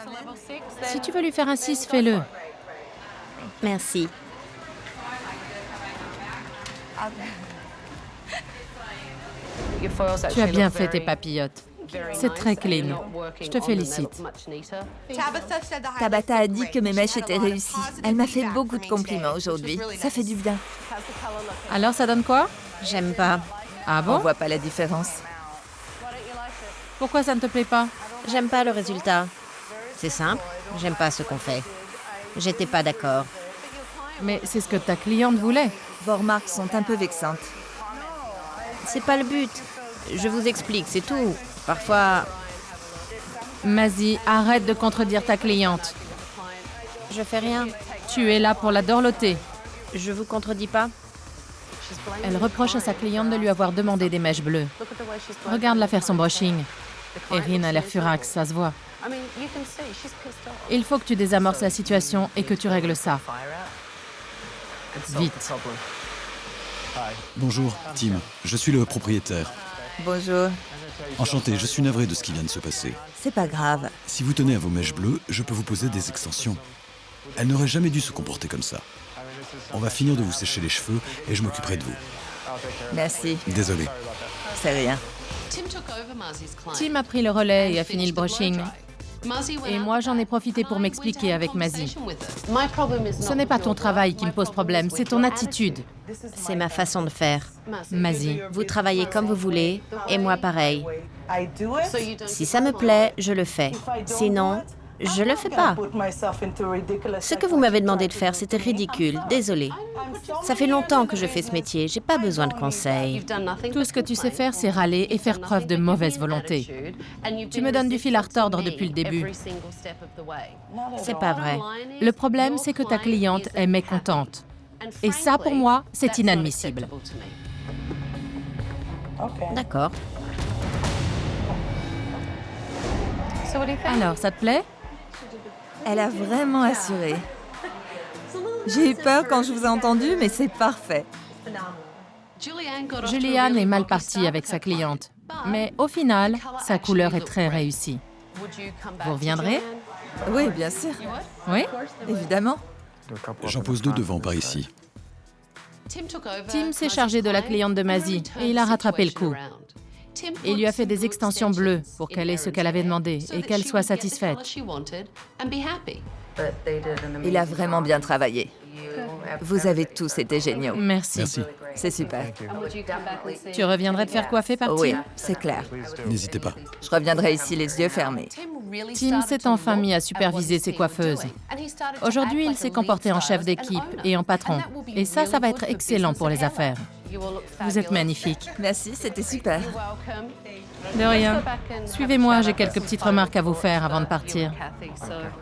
Si tu veux lui faire un 6, fais-le. Merci. Tu as bien fait tes papillotes. C'est très clean. Je te félicite. Tabata a dit que mes mèches étaient réussies. Elle m'a fait beaucoup de compliments aujourd'hui. Ça fait du bien. Alors, ça donne quoi? J'aime pas. Ah On bon? voit pas la différence. Pourquoi ça ne te plaît pas? J'aime pas le résultat. C'est simple, j'aime pas ce qu'on fait. J'étais pas d'accord. Mais c'est ce que ta cliente voulait. Vos remarques sont un peu vexantes. C'est pas le but. Je vous explique, c'est tout. Parfois, Mazzy, arrête de contredire ta cliente. je fais rien. Tu es là pour la dorloter. Je vous contredis pas. Elle reproche à sa cliente de lui avoir demandé des mèches bleues. Regarde-la faire son brushing. Erin a l'air furax, ça se voit. Il faut que tu désamorces la situation et que tu règles ça. Vite. Bonjour, Tim. Je suis le propriétaire. Bonjour. Enchanté, je suis navré de ce qui vient de se passer. C'est pas grave. Si vous tenez à vos mèches bleues, je peux vous poser des extensions. Elle n'aurait jamais dû se comporter comme ça. On va finir de vous sécher les cheveux et je m'occuperai de vous. Merci. Désolé. C'est rien. Tim a pris le relais et a fini le brushing. Et moi, j'en ai profité pour m'expliquer avec Mazzy. Ce n'est pas ton travail qui me pose problème, c'est ton attitude. C'est ma façon de faire. Mazzy, Vous travaillez comme vous voulez, et moi pareil. Si ça me plaît, je le fais. Sinon, je le fais pas. Ce que vous m'avez demandé de faire, c'était ridicule. Désolée. Ça fait longtemps que je fais ce métier. J'ai pas besoin de conseils. tout ce que tu sais faire, c'est râler et faire preuve de mauvaise volonté. Tu me donnes du fil à retordre depuis le début. C'est pas vrai. Le problème, c'est que ta cliente est mécontente. Et ça, pour moi, c'est inadmissible. D'accord. Alors, ça te plaît? Elle a vraiment assuré. J'ai eu peur quand je vous ai entendu, mais c'est parfait. Julianne est mal partie avec sa cliente. Mais au final, sa couleur est très réussie. Vous reviendrez? Oui, bien sûr. Oui? Évidemment. J'en pose 2 devant par ici. Tim s'est chargé de la cliente de Mazzy et il a rattrapé le coup. Il lui a fait des extensions bleues pour qu'elle ait ce qu'elle avait demandé et qu'elle soit satisfaite. Il a vraiment bien travaillé. Vous avez tous été géniaux. Merci. Merci. C'est super. Tu reviendrais te faire coiffer par Oui, Tim? c'est clair. N'hésitez pas. Je reviendrai ici les yeux fermés. Tim s'est enfin mis à superviser ses coiffeuses. Aujourd'hui, il s'est comporté en chef d'équipe et en patron. Et ça va être excellent pour les affaires. Vous êtes magnifique. Merci, c'était super. De rien. Suivez-moi, j'ai quelques petites remarques à vous faire avant de partir.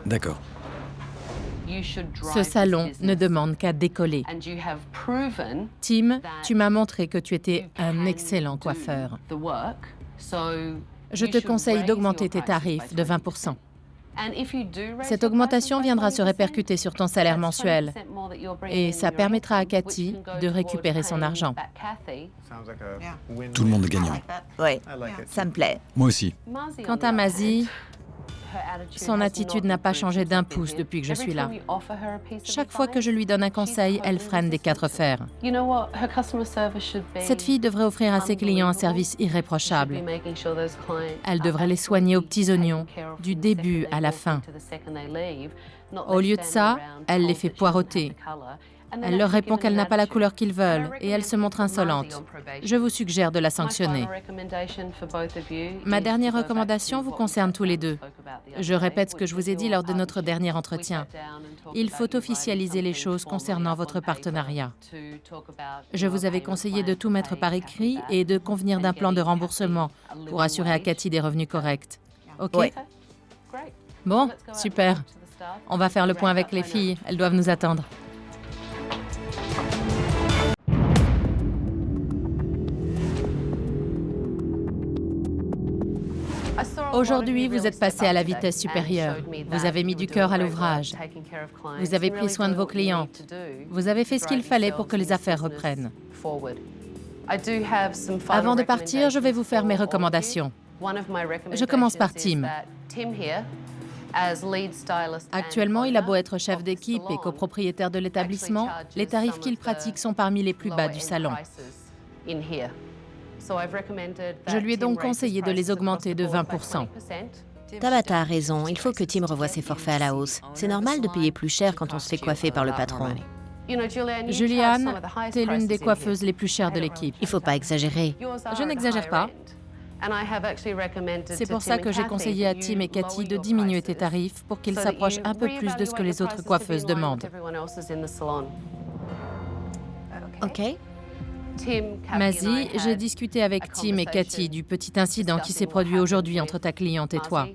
D'accord. Ce salon ne demande qu'à décoller. Tim, tu m'as montré que tu étais un excellent coiffeur. Je te conseille d'augmenter tes tarifs de 20%. Cette augmentation viendra se répercuter sur ton salaire mensuel et ça permettra à Cathy de récupérer son argent. Tout le monde est gagnant. Oui, ça me plaît. Moi aussi. Quant à Mazzy, son attitude n'a pas changé d'un pouce depuis que je suis là. Chaque fois que je lui donne un conseil, elle freine des 4 fers. Cette fille devrait offrir à ses clients un service irréprochable. Elle devrait les soigner aux petits oignons, du début à la fin. Au lieu de ça, elle les fait poireauter. Elle leur répond qu'elle n'a pas la couleur qu'ils veulent et elle se montre insolente. Je vous suggère de la sanctionner. Ma dernière recommandation vous concerne tous les deux. Je répète ce que je vous ai dit lors de notre dernier entretien. Il faut officialiser les choses concernant votre partenariat. Je vous avais conseillé de tout mettre par écrit et de convenir d'un plan de remboursement pour assurer à Cathy des revenus corrects. OK? Oui. Bon, super. On va faire le point avec les filles. Elles doivent nous attendre. Aujourd'hui, vous êtes passé à la vitesse supérieure. Vous avez mis du cœur à l'ouvrage. Vous avez pris soin de vos clientes. Vous avez fait ce qu'il fallait pour que les affaires reprennent. Avant de partir, je vais vous faire mes recommandations. Je commence par Tim. Actuellement, il a beau être chef d'équipe et copropriétaire de l'établissement, les tarifs qu'il pratique sont parmi les plus bas du salon. Je lui ai donc conseillé de les augmenter de 20%. Tabata a raison, il faut que Tim revoie ses forfaits à la hausse. C'est normal de payer plus cher quand on se fait coiffer par le patron. Julianne, t'es l'une des coiffeuses les plus chères de l'équipe. Il faut pas exagérer. Je n'exagère pas. C'est pour ça que j'ai conseillé à Tim et Cathy de diminuer tes tarifs pour qu'ils s'approchent un peu plus de ce que les autres coiffeuses demandent. OK? Mazzy, j'ai discuté avec Tim et Cathy du petit incident qui s'est produit aujourd'hui entre ta cliente et toi.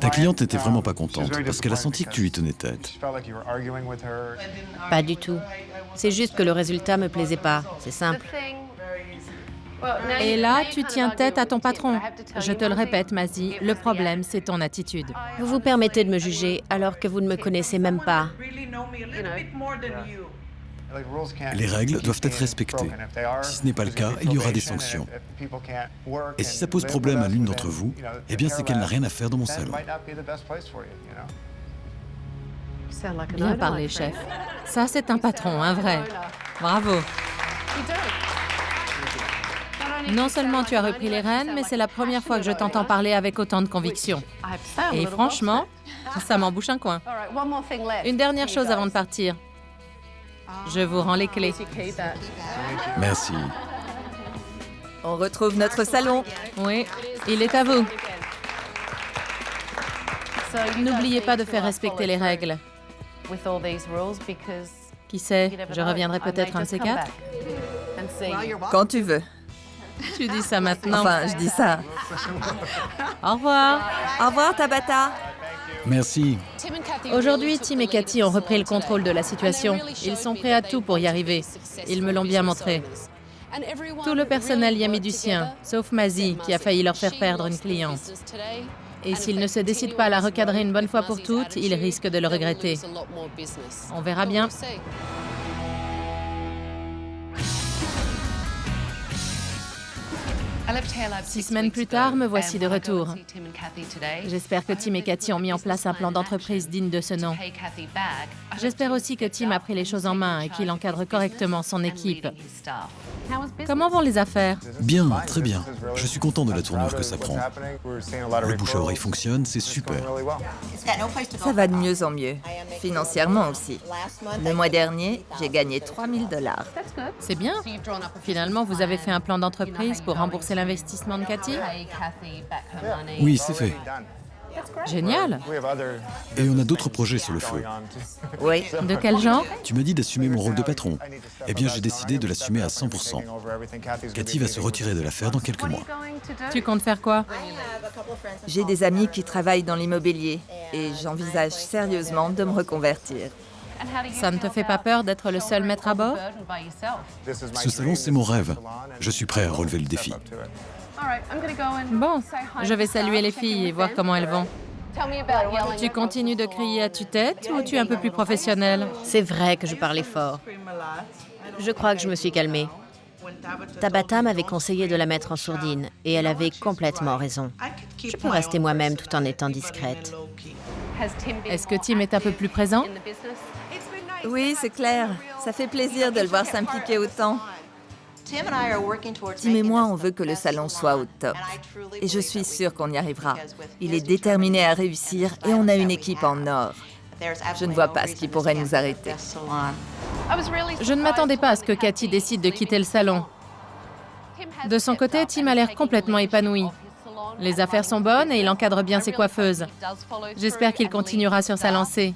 Ta cliente n'était vraiment pas contente parce qu'elle a senti que tu lui tenais tête. Pas du tout. C'est juste que le résultat me plaisait pas. C'est simple. Et là, tu tiens tête à ton patron. Je te le répète, Mazzy, le problème, c'est ton attitude. Vous vous permettez de me juger alors que vous ne me connaissez même pas. Les règles doivent être respectées. Si ce n'est pas le cas, il y aura des sanctions. Et si ça pose problème à l'une d'entre vous, eh bien c'est qu'elle n'a rien à faire dans mon salon. Bien parlé, chef. Ça, c'est un patron, un vrai. Bravo. Non seulement tu as repris les rênes, mais c'est la première fois que je t'entends parler avec autant de conviction. Et franchement, ça m'embouche un coin. Une dernière chose avant de partir. Je vous rends les clés. Merci. On retrouve notre salon. Oui, il est à vous. N'oubliez pas de faire respecter les règles. Qui sait, je reviendrai peut-être un de ces quatre. Quand tu veux. Tu dis ça maintenant. Enfin, je dis ça. Au revoir. Au revoir, Tabata. Merci. Aujourd'hui, Tim et Cathy ont repris le contrôle de la situation. Ils sont prêts à tout pour y arriver. Ils me l'ont bien montré. Tout le personnel y a mis du sien, sauf Mazzy, qui a failli leur faire perdre une cliente. Et s'ils ne se décident pas à la recadrer une bonne fois pour toutes, ils risquent de le regretter. On verra bien. 6 semaines plus tard, me voici de retour. J'espère que Tim et Cathy ont mis en place un plan d'entreprise digne de ce nom. J'espère aussi que Tim a pris les choses en main et qu'il encadre correctement son équipe. Comment vont les affaires? Bien, très bien. Je suis content de la tournure que ça prend. Le bouche à oreille fonctionne, c'est super. Ça va de mieux en mieux. Financièrement aussi. Le mois dernier, j'ai gagné 3 000 $. C'est bien. Finalement, vous avez fait un plan d'entreprise pour rembourser l'investissement de Cathy? Oui, c'est fait. Génial. Et on a d'autres projets sur le feu. Oui. De quel genre? Tu m'as dit d'assumer mon rôle de patron. Eh bien, j'ai décidé de l'assumer à 100%. Cathy va se retirer de l'affaire dans quelques mois. Tu comptes faire quoi? J'ai des amis qui travaillent dans l'immobilier et j'envisage sérieusement de me reconvertir. Ça ne te fait pas peur d'être le seul maître à bord? Ce salon, c'est mon rêve. Je suis prêt à relever le défi. Bon, je vais saluer les filles et voir comment elles vont. Tu continues de crier à tue-tête ou tu es un peu plus professionnel? C'est vrai que je parlais fort. Je crois que je me suis calmée. Tabata m'avait conseillé de la mettre en sourdine et elle avait complètement raison. Je peux rester moi-même tout en étant discrète. Est-ce que Tim est un peu plus présent? Oui, c'est clair. Ça fait plaisir de le voir s'impliquer autant. Tim et moi, on veut que le salon soit au top. Et je suis sûre qu'on y arrivera. Il est déterminé à réussir et on a une équipe en or. Je ne vois pas ce qui pourrait nous arrêter. Je ne m'attendais pas à ce que Cathy décide de quitter le salon. De son côté, Tim a l'air complètement épanoui. Les affaires sont bonnes et il encadre bien ses coiffeuses. J'espère qu'il continuera sur sa lancée.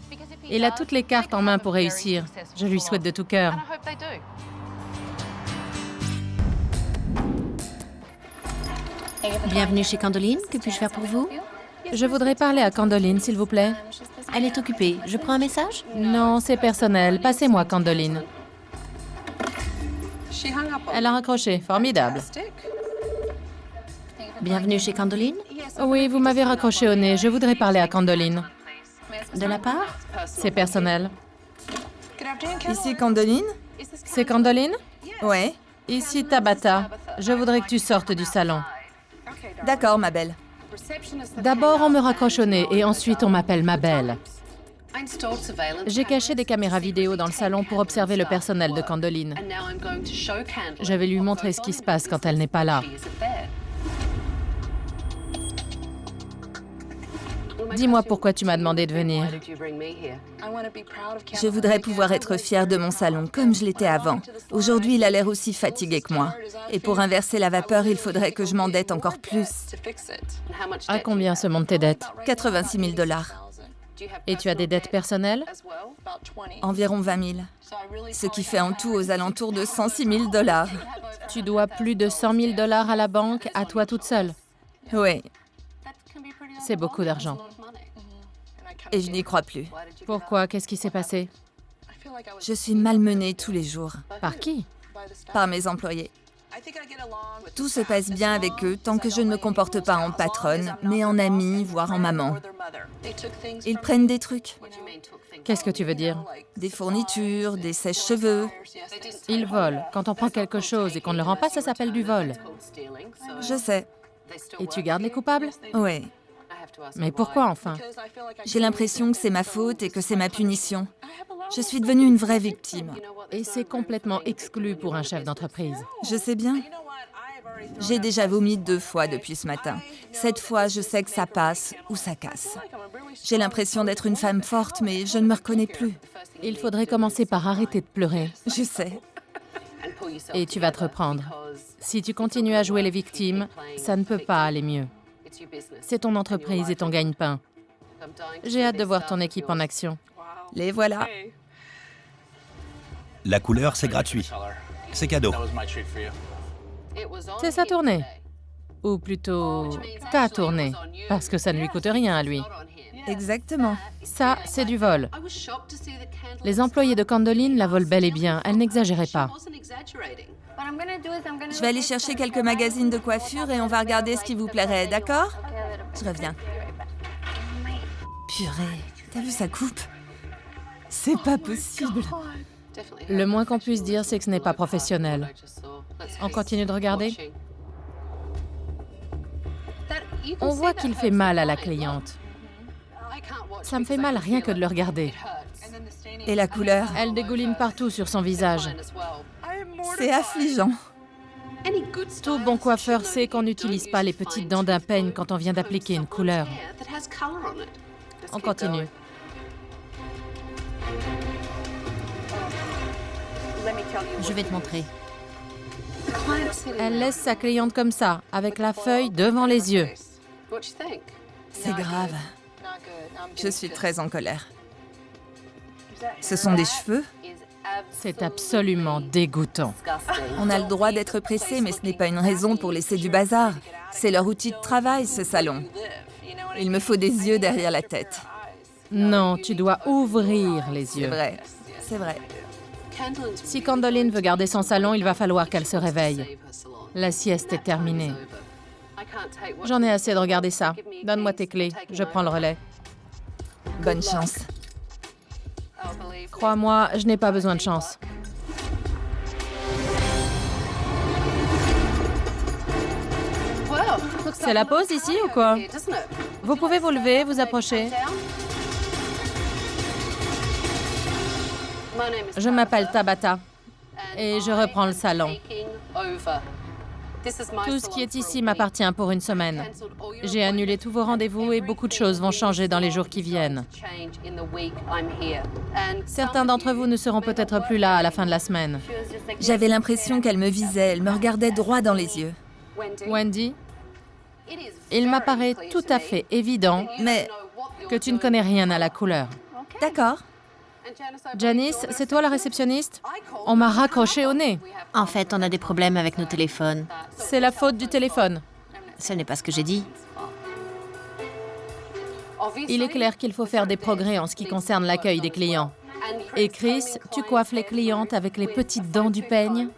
Il a toutes les cartes en main pour réussir. Je lui souhaite de tout cœur. Bienvenue chez Candoline, que puis-je faire pour vous? Je voudrais parler à Candoline, s'il vous plaît. Elle est occupée. Je prends un message? Non, c'est personnel. Passez-moi, Candoline. Elle a raccroché. Formidable. Bienvenue chez Candoline? Oui, vous m'avez raccroché au nez. Je voudrais parler à Candoline. De la part? C'est personnel. Ici, Candoline? C'est Candoline? Ouais. Ici, Tabata. Je voudrais que tu sortes du salon. D'accord, ma belle. D'abord, on me raccroche au nez et ensuite, on m'appelle ma belle. J'ai caché des caméras vidéo dans le salon pour observer le personnel de Candoline. Je vais lui montrer ce qui se passe quand elle n'est pas là. Dis-moi pourquoi tu m'as demandé de venir. Je voudrais pouvoir être fière de mon salon, comme je l'étais avant. Aujourd'hui, il a l'air aussi fatigué que moi. Et pour inverser la vapeur, il faudrait que je m'endette encore plus. À combien se montent tes dettes? 86 000 $. Et tu as des dettes personnelles? Environ 20 000. Ce qui fait en tout aux alentours de 106 000 $. Tu dois plus de 100 000 $ à la banque, à toi toute seule. Oui. C'est beaucoup d'argent. Et je n'y crois plus. Pourquoi? Qu'est-ce qui s'est passé? Je suis malmenée tous les jours. Par qui? Par mes employés. Tout se passe bien avec eux tant que je ne me comporte pas en patronne, mais en amie, voire en maman. Ils prennent des trucs, Qu'est-ce que tu veux dire? des fournitures, des sèche-cheveux. Ils volent. Quand on prend quelque chose et qu'on ne le rend pas, ça s'appelle du vol. Je sais, Et tu gardes les coupables? ouais. Mais pourquoi enfin? J'ai l'impression que c'est ma faute et que c'est ma punition. Je suis devenue une vraie victime. Et c'est complètement exclu pour un chef d'entreprise. Je sais bien. J'ai déjà vomi 2 fois depuis ce matin. Cette fois, je sais que ça passe ou ça casse. J'ai l'impression d'être une femme forte, mais je ne me reconnais plus. Il faudrait commencer par arrêter de pleurer. Je sais. Et tu vas te reprendre. Si tu continues à jouer les victimes, ça ne peut pas aller mieux. C'est ton entreprise et ton gagne-pain. J'ai hâte de voir ton équipe en action. Les voilà. La couleur, c'est gratuit. C'est cadeau. C'est sa tournée. Ou plutôt, ta tournée. Parce que ça ne lui coûte rien à lui. Exactement. Ça, c'est du vol. Les employés de Candoline la volent bel et bien. Elle n'exagérait pas. Je vais aller chercher quelques magazines de coiffure et on va regarder ce qui vous plairait, d'accord? Je reviens. Purée, t'as vu sa coupe? C'est pas possible. Le moins qu'on puisse dire, c'est que ce n'est pas professionnel. On continue de regarder? On voit qu'il fait mal à la cliente. Ça me fait mal rien que de le regarder. Et la couleur? Elle dégouline partout sur son visage. C'est affligeant. Tout bon coiffeur sait qu'on n'utilise pas les petites dents d'un peigne quand on vient d'appliquer une couleur. On continue. Je vais te montrer. Elle laisse sa cliente comme ça, avec la feuille devant les yeux. C'est grave. Je suis très en colère. Ce sont des cheveux? C'est absolument dégoûtant. On a le droit d'être pressé, mais ce n'est pas une raison pour laisser du bazar. C'est leur outil de travail, ce salon. Il me faut des yeux derrière la tête. Non, tu dois ouvrir les C'est yeux. vrai, c'est vrai. Si Candoline veut garder son salon, il va falloir qu'elle se réveille. La sieste est terminée. J'en ai assez de regarder ça. Donne-moi tes clés, je prends le relais. Bonne chance. Crois-moi, je n'ai pas besoin de chance. C'est la pause ici ou quoi? Vous pouvez vous lever, vous approcher. Je m'appelle Tabata et je reprends le salon. Tout ce qui est ici m'appartient pour une semaine. J'ai annulé tous vos rendez-vous et beaucoup de choses vont changer dans les jours qui viennent. Certains d'entre vous ne seront peut-être plus là à la fin de la semaine. J'avais l'impression qu'elle me visait, elle me regardait droit dans les yeux. Wendy, il m'apparaît tout à fait évident Mais, que tu ne connais rien à la couleur. d'accord. Janice, c'est toi la réceptionniste? On m'a raccroché au nez. En fait, on a des problèmes avec nos téléphones. C'est la faute du téléphone. Ce n'est pas ce que j'ai dit. Il est clair qu'il faut faire des progrès en ce qui concerne l'accueil des clients. Et Chris, tu coiffes les clientes avec les petites dents du peigne?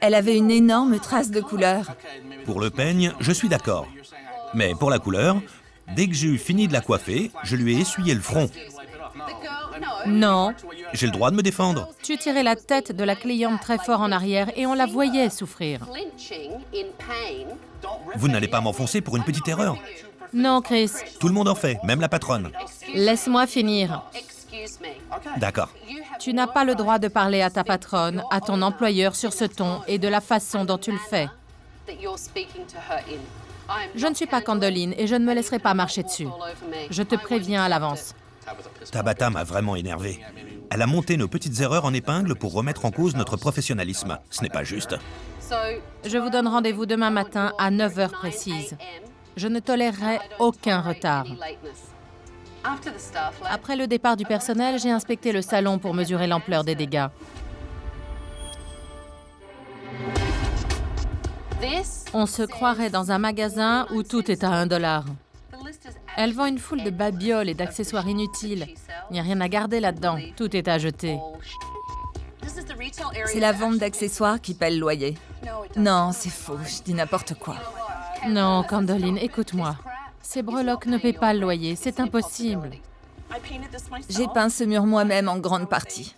Elle avait une énorme trace de couleur. Pour le peigne, je suis d'accord. Mais pour la couleur, dès que j'ai eu fini de la coiffer, je lui ai essuyé le front. Non, J'ai le droit de me défendre. tu tirais la tête de la cliente très fort en arrière et on la voyait souffrir. Vous n'allez pas m'enfoncer pour une petite erreur. Non, Chris, Tout le monde en fait, même la patronne. laisse-moi finir. D'accord. Tu n'as pas le droit de parler à ta patronne, à ton employeur sur ce ton et de la façon dont tu le fais. Je ne suis pas Candoline et je ne me laisserai pas marcher dessus. Je te préviens à l'avance. Tabata m'a vraiment énervé. Elle a monté nos petites erreurs en épingle pour remettre en cause notre professionnalisme. Ce n'est pas juste. Je vous donne rendez-vous demain matin à 9h précise. Je ne tolérerai aucun retard. Après le départ du personnel, j'ai inspecté le salon pour mesurer l'ampleur des dégâts. On se croirait dans un magasin où tout est à $1. Elle vend une foule de babioles et d'accessoires inutiles. Il n'y a rien à garder là-dedans. Tout est à jeter. C'est la vente d'accessoires qui paie le loyer. Non, c'est faux, je dis n'importe quoi. Non, Candoline, écoute-moi. Ces breloques ne paient pas le loyer, c'est impossible. J'ai peint ce mur moi-même en grande partie.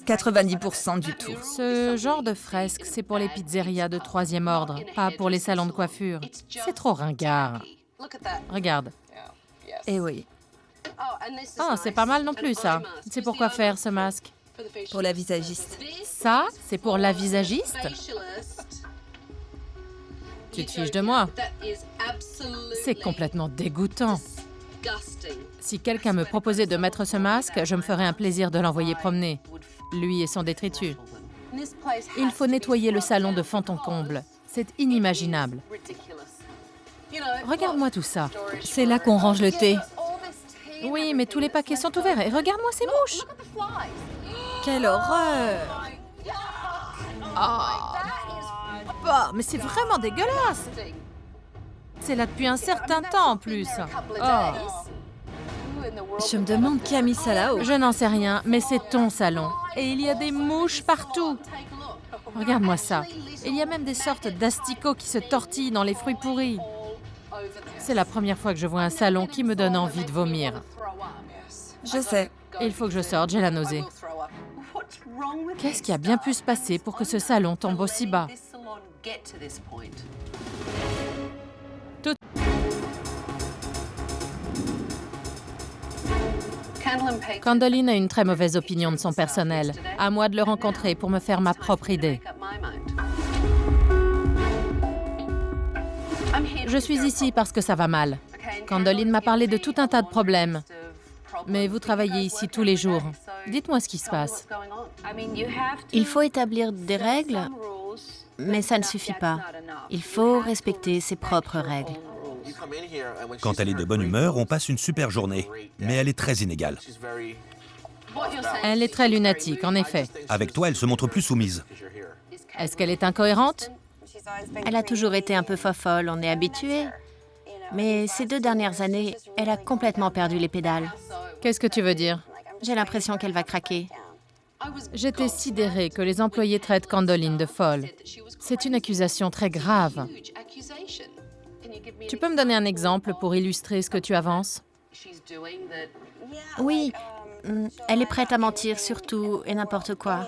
90% du tout. Ce genre de fresque, c'est pour les pizzerias de troisième ordre, pas pour les salons de coiffure. C'est trop ringard. Regarde. Eh oui, Ah, c'est pas mal non plus, ça. C'est pour quoi faire, ce masque? pour la visagiste. Ça, c'est pour la visagiste? Tu te fiches de moi? C'est complètement dégoûtant. Si quelqu'un me proposait de mettre ce masque, je me ferais un plaisir de l'envoyer promener. Lui et son détritus. Il faut nettoyer le salon de fond en comble. C'est inimaginable. Regarde-moi tout ça. C'est là qu'on range le thé. Oui, mais tous les paquets sont ouverts. Et regarde-moi ces mouches. Quelle horreur! Oh, mais c'est vraiment dégueulasse. C'est là depuis un certain temps en plus. Oh. Je me demande qui a mis ça là-haut. Je n'en sais rien, mais c'est ton salon. Et il y a des mouches partout. Regarde-moi ça. Il y a même des sortes d'asticots qui se tortillent dans les fruits pourris. C'est la première fois que je vois un salon qui me donne envie de vomir. Je sais. Il faut que je sorte, j'ai la nausée. Qu'est-ce qui a bien pu se passer pour que ce salon tombe aussi bas? Candoline a une très mauvaise opinion de son personnel. À moi de le rencontrer pour me faire ma propre idée. Je suis ici parce que ça va mal. Candoline m'a parlé de tout un tas de problèmes. Mais vous travaillez ici tous les jours. Dites-moi ce qui se passe. Il faut établir des règles, mais ça ne suffit pas. Il faut respecter ses propres règles. Quand elle est de bonne humeur, on passe une super journée, mais elle est très inégale. Elle est très lunatique, en effet. Avec toi, elle se montre plus soumise. Est-ce qu'elle est incohérente? Elle a toujours été un peu fofolle, on est habitué. Mais ces 2 dernières années, elle a complètement perdu les pédales. Qu'est-ce que tu veux dire? J'ai l'impression qu'elle va craquer. J'étais sidérée que les employés traitent Candoline de folle. C'est une accusation très grave. Tu peux me donner un exemple pour illustrer ce que tu avances? Oui, elle est prête à mentir sur tout et n'importe quoi.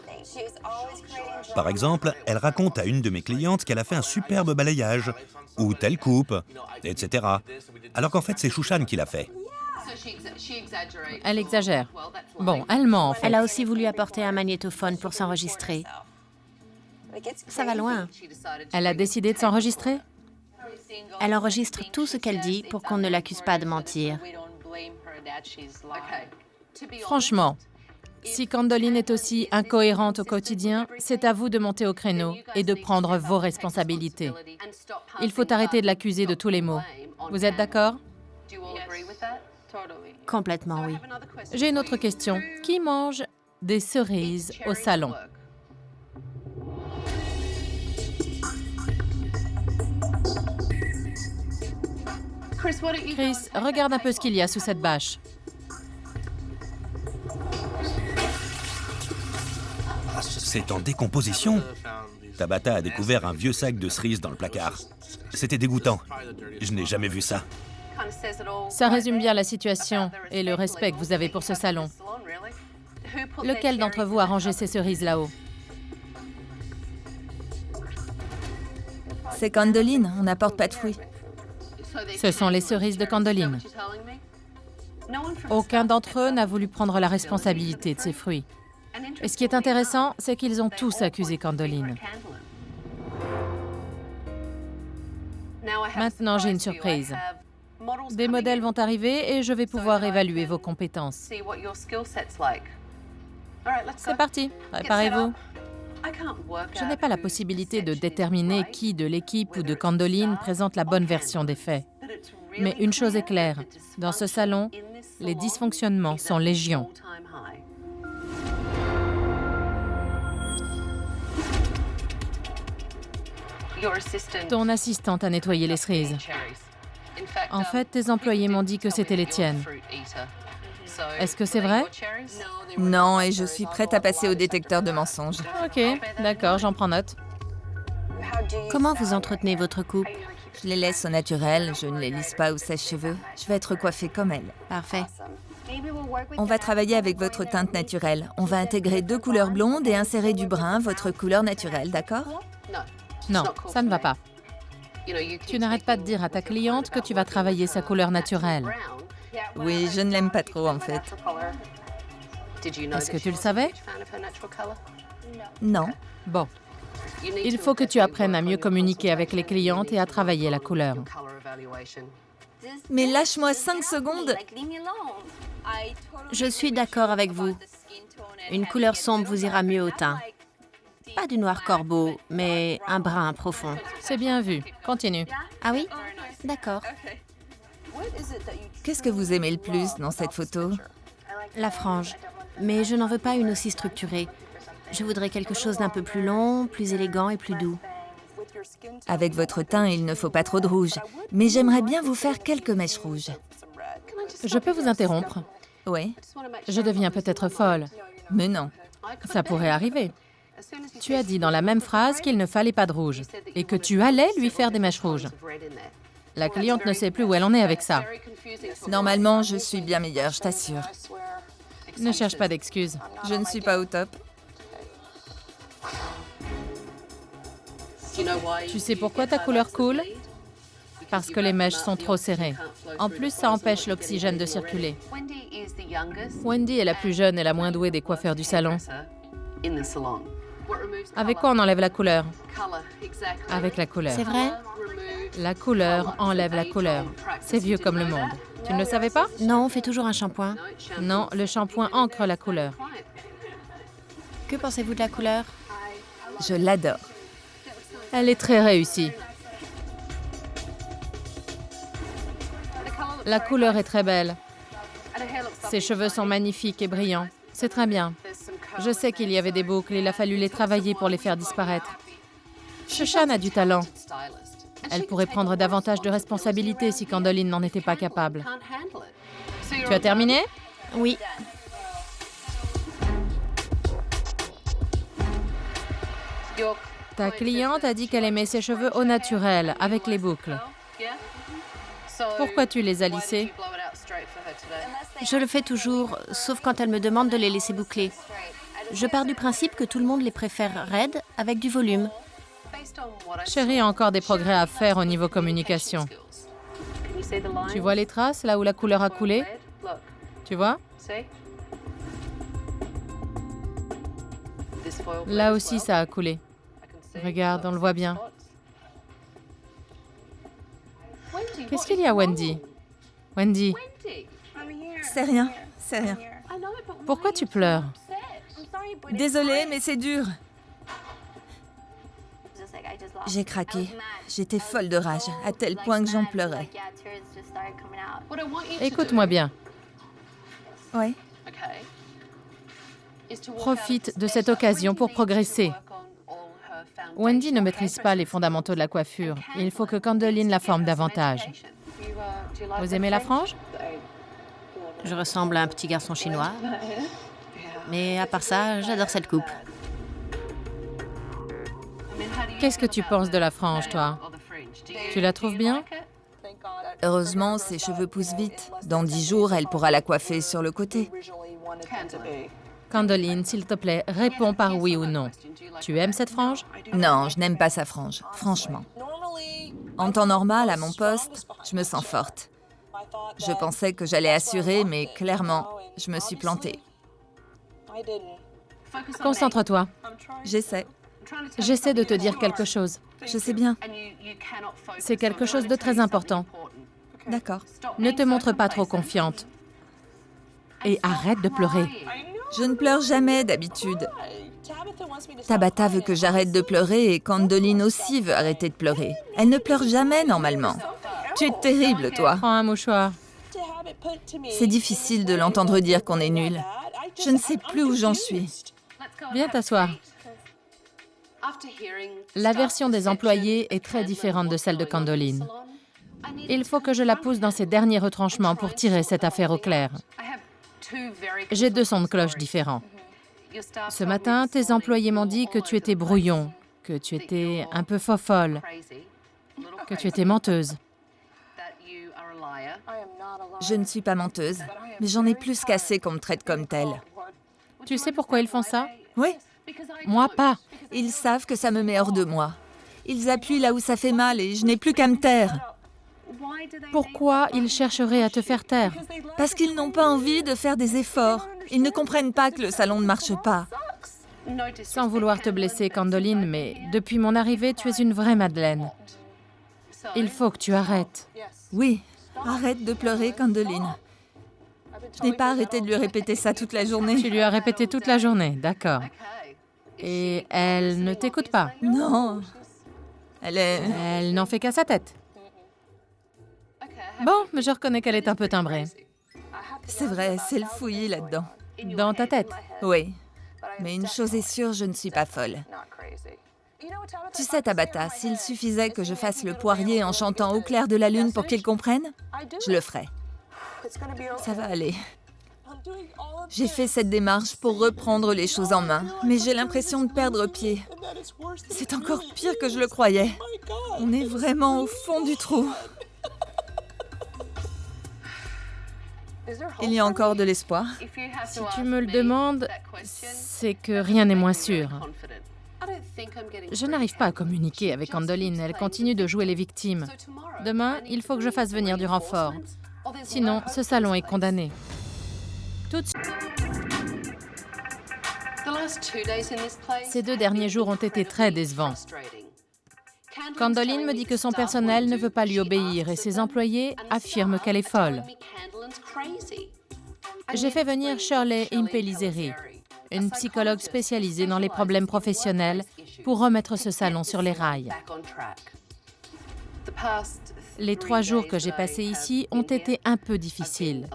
Par exemple, elle raconte à une de mes clientes qu'elle a fait un superbe balayage, ou telle coupe, etc. Alors qu'en fait, c'est Chouchan qui l'a fait. Elle exagère. Bon, elle ment en fait. Elle a aussi voulu apporter un magnétophone pour s'enregistrer. Ça va loin. Elle a décidé de s'enregistrer? Elle enregistre tout ce qu'elle dit pour qu'on ne l'accuse pas de mentir. Franchement, si Candoline est aussi incohérente au quotidien, c'est à vous de monter au créneau et de prendre vos responsabilités. Il faut arrêter de l'accuser de tous les maux. Vous êtes d'accord? Complètement, oui. J'ai une autre question. Qui mange des cerises au salon? Chris, regarde un peu ce qu'il y a sous cette bâche. C'est en décomposition. Tabata a découvert un vieux sac de cerises dans le placard. C'était dégoûtant. Je n'ai jamais vu ça. Ça résume bien la situation et le respect que vous avez pour ce salon. Lequel d'entre vous a rangé ces cerises là-haut? C'est Candoline, on n'apporte pas de fruits. Ce sont les cerises de Candoline. Aucun d'entre eux n'a voulu prendre la responsabilité de ces fruits. Et ce qui est intéressant, c'est qu'ils ont tous accusé Candoline. Maintenant, j'ai une surprise. Des modèles vont arriver et je vais pouvoir évaluer vos compétences. C'est parti, préparez-vous. Je n'ai pas la possibilité de déterminer qui de l'équipe ou de Candoline présente la bonne version des faits. Mais une chose est claire, dans ce salon, les dysfonctionnements sont légion. Ton assistante a nettoyé les cerises. En fait, tes employés m'ont dit que c'était les tiennes. Est-ce que c'est vrai? Non, et je suis prête à passer au détecteur de mensonges. Ok, d'accord, j'en prends note. Comment vous entretenez votre coupe? Je les laisse au naturel, je ne les lisse pas au sèche-cheveux. Je vais être coiffée comme elle. Parfait. On va travailler avec votre teinte naturelle. On va intégrer 2 couleurs blondes et insérer du brun, votre couleur naturelle, d'accord? Non, ça ne va pas. Tu n'arrêtes pas de dire à ta cliente que tu vas travailler sa couleur naturelle. Oui, je ne l'aime pas trop en fait. Est-ce que tu le savais? Non. Bon. Il faut que tu apprennes à mieux communiquer avec les clientes et à travailler la couleur. Mais lâche-moi 5 secondes. Je suis d'accord avec vous. Une couleur sombre vous ira mieux au teint. Pas du noir corbeau, mais un brun profond. C'est bien vu. Continue. Ah oui? D'accord. Qu'est-ce que vous aimez le plus dans cette photo? La frange. Mais je n'en veux pas une aussi structurée. Je voudrais quelque chose d'un peu plus long, plus élégant et plus doux. Avec votre teint, il ne faut pas trop de rouge. Mais j'aimerais bien vous faire quelques mèches rouges. Je peux vous interrompre? Oui? Je deviens peut-être folle. Mais non. Ça pourrait arriver. Tu as dit dans la même phrase qu'il ne fallait pas de rouge et que tu allais lui faire des mèches rouges. La cliente ne sait plus où elle en est avec ça. Normalement, je suis bien meilleure, je t'assure. Ne cherche pas d'excuses. Je ne suis pas au top. Tu sais pourquoi ta couleur coule? Parce que les mèches sont trop serrées. En plus, ça empêche l'oxygène de circuler. Wendy est la plus jeune et la moins douée des coiffeurs du salon. Avec quoi on enlève la couleur? Avec la couleur. C'est vrai? La couleur enlève la couleur. C'est vieux comme le monde. Tu ne le savais pas? Non, on fait toujours un shampoing. Non, le shampoing ancre la couleur. Que pensez-vous de la couleur? Je l'adore. Elle est très réussie. La couleur est très belle. Ses cheveux sont magnifiques et brillants. C'est très bien. Je sais qu'il y avait des boucles, il a fallu les travailler pour les faire disparaître. Shoshan a du talent. Elle pourrait prendre davantage de responsabilités si Candoline n'en était pas capable. Tu as terminé? Oui. Ta cliente a dit qu'elle aimait ses cheveux au naturel, avec les boucles. Pourquoi tu les as lissés? Je le fais toujours, sauf quand elle me demande de les laisser boucler. Je pars du principe que tout le monde les préfère raides, avec du volume. Chérie a encore des progrès à faire au niveau communication. Tu vois les traces, là où la couleur a coulé? Tu vois? Là aussi, ça a coulé. Regarde, on le voit bien. Qu'est-ce qu'il y a, Wendy? Wendy, C'est rien, c'est rien. pourquoi tu pleures? Désolée, mais c'est dur. J'ai craqué. J'étais folle de rage, à tel point que j'en pleurais. Écoute-moi bien. Oui. Profite de cette occasion pour progresser. Wendy ne maîtrise pas les fondamentaux de la coiffure. Il faut que Candoline la forme davantage. Vous aimez la frange? Je ressemble à un petit garçon chinois. Mais à part ça, j'adore cette coupe. Qu'est-ce que tu penses de la frange, toi? Tu la trouves bien? Heureusement, ses cheveux poussent vite. Dans 10 jours, elle pourra la coiffer sur le côté. Candoline, s'il te plaît, réponds par oui ou non. Tu aimes cette frange? Non, je n'aime pas sa frange, franchement. En temps normal, à mon poste, je me sens forte. Je pensais que j'allais assurer, mais clairement, je me suis plantée. Concentre-toi. J'essaie. J'essaie de te dire quelque chose. Je sais bien. C'est quelque chose de très important. D'accord. Ne te montre pas trop confiante. Et arrête de pleurer. Je ne pleure jamais d'habitude. Tabitha veut que j'arrête de pleurer et Candoline aussi veut arrêter de pleurer. Elle ne pleure jamais normalement. Tu es terrible, toi. Prends un mouchoir. C'est difficile de l'entendre dire qu'on est nul. Je ne sais plus où j'en suis. Viens t'asseoir. La version des employés est très différente de celle de Candoline. Il faut que je la pousse dans ses derniers retranchements pour tirer cette affaire au clair. J'ai 2 sons de cloche différents. Ce matin, tes employés m'ont dit que tu étais brouillon, que tu étais un peu fofolle, que tu étais menteuse. Je ne suis pas menteuse, mais j'en ai plus qu'assez qu'on me traite comme telle. Tu sais pourquoi ils font ça? Oui, Moi, pas. ils savent que ça me met hors de moi. Ils appuient là où ça fait mal et je n'ai plus qu'à me taire. Pourquoi ils chercheraient à te faire taire? Parce qu'ils n'ont pas envie de faire des efforts. Ils ne comprennent pas que le salon ne marche pas. Sans vouloir te blesser, Candoline, mais depuis mon arrivée, tu es une vraie Madeleine. Il faut que tu arrêtes. Oui, arrête de pleurer, Candoline. Je n'ai pas arrêté de lui répéter ça toute la journée. Tu lui as répété toute la journée, d'accord. Et elle ne t'écoute pas? Non, Elle n'en fait qu'à sa tête. Bon, mais je reconnais qu'elle est un peu timbrée. c'est vrai, c'est le fouillis là-dedans. Dans ta tête. Oui, mais une chose est sûre, je ne suis pas folle. Tu sais, Tabata, s'il suffisait que je fasse le poirier en chantant au clair de la lune pour qu'il comprenne, je le ferais. Ça va aller. J'ai fait cette démarche pour reprendre les choses en main, mais j'ai l'impression de perdre pied. C'est encore pire que je le croyais. On est vraiment au fond du trou. Il y a encore de l'espoir. Si tu me le demandes, c'est que rien n'est moins sûr. Je n'arrive pas à communiquer avec Candoline. Elle continue de jouer les victimes. Demain, il faut que je fasse venir du renfort. Sinon, ce salon est condamné. Tout de suite. Ces 2 derniers jours ont été très décevants. Candoline me dit que son personnel ne veut pas lui obéir et ses employés affirment qu'elle est folle. J'ai fait venir Shirley Impellizzeri, une psychologue spécialisée dans les problèmes professionnels, pour remettre ce salon sur les rails. Les 3 jours que j'ai passés ici ont été un peu difficiles.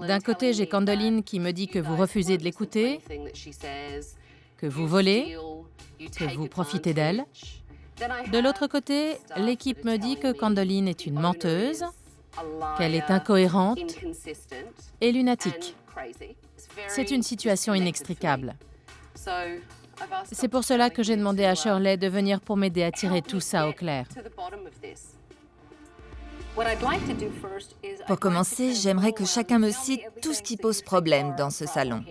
D'un côté, j'ai Candoline qui me dit que vous refusez de l'écouter, que vous volez, que vous profitez d'elle. De l'autre côté, l'équipe me dit que Candoline est une menteuse, qu'elle est incohérente et lunatique. C'est une situation inextricable. C'est pour cela que j'ai demandé à Shirley de venir pour m'aider à tirer tout ça au clair. Pour commencer, j'aimerais que chacun me cite tout ce qui pose problème dans ce salon.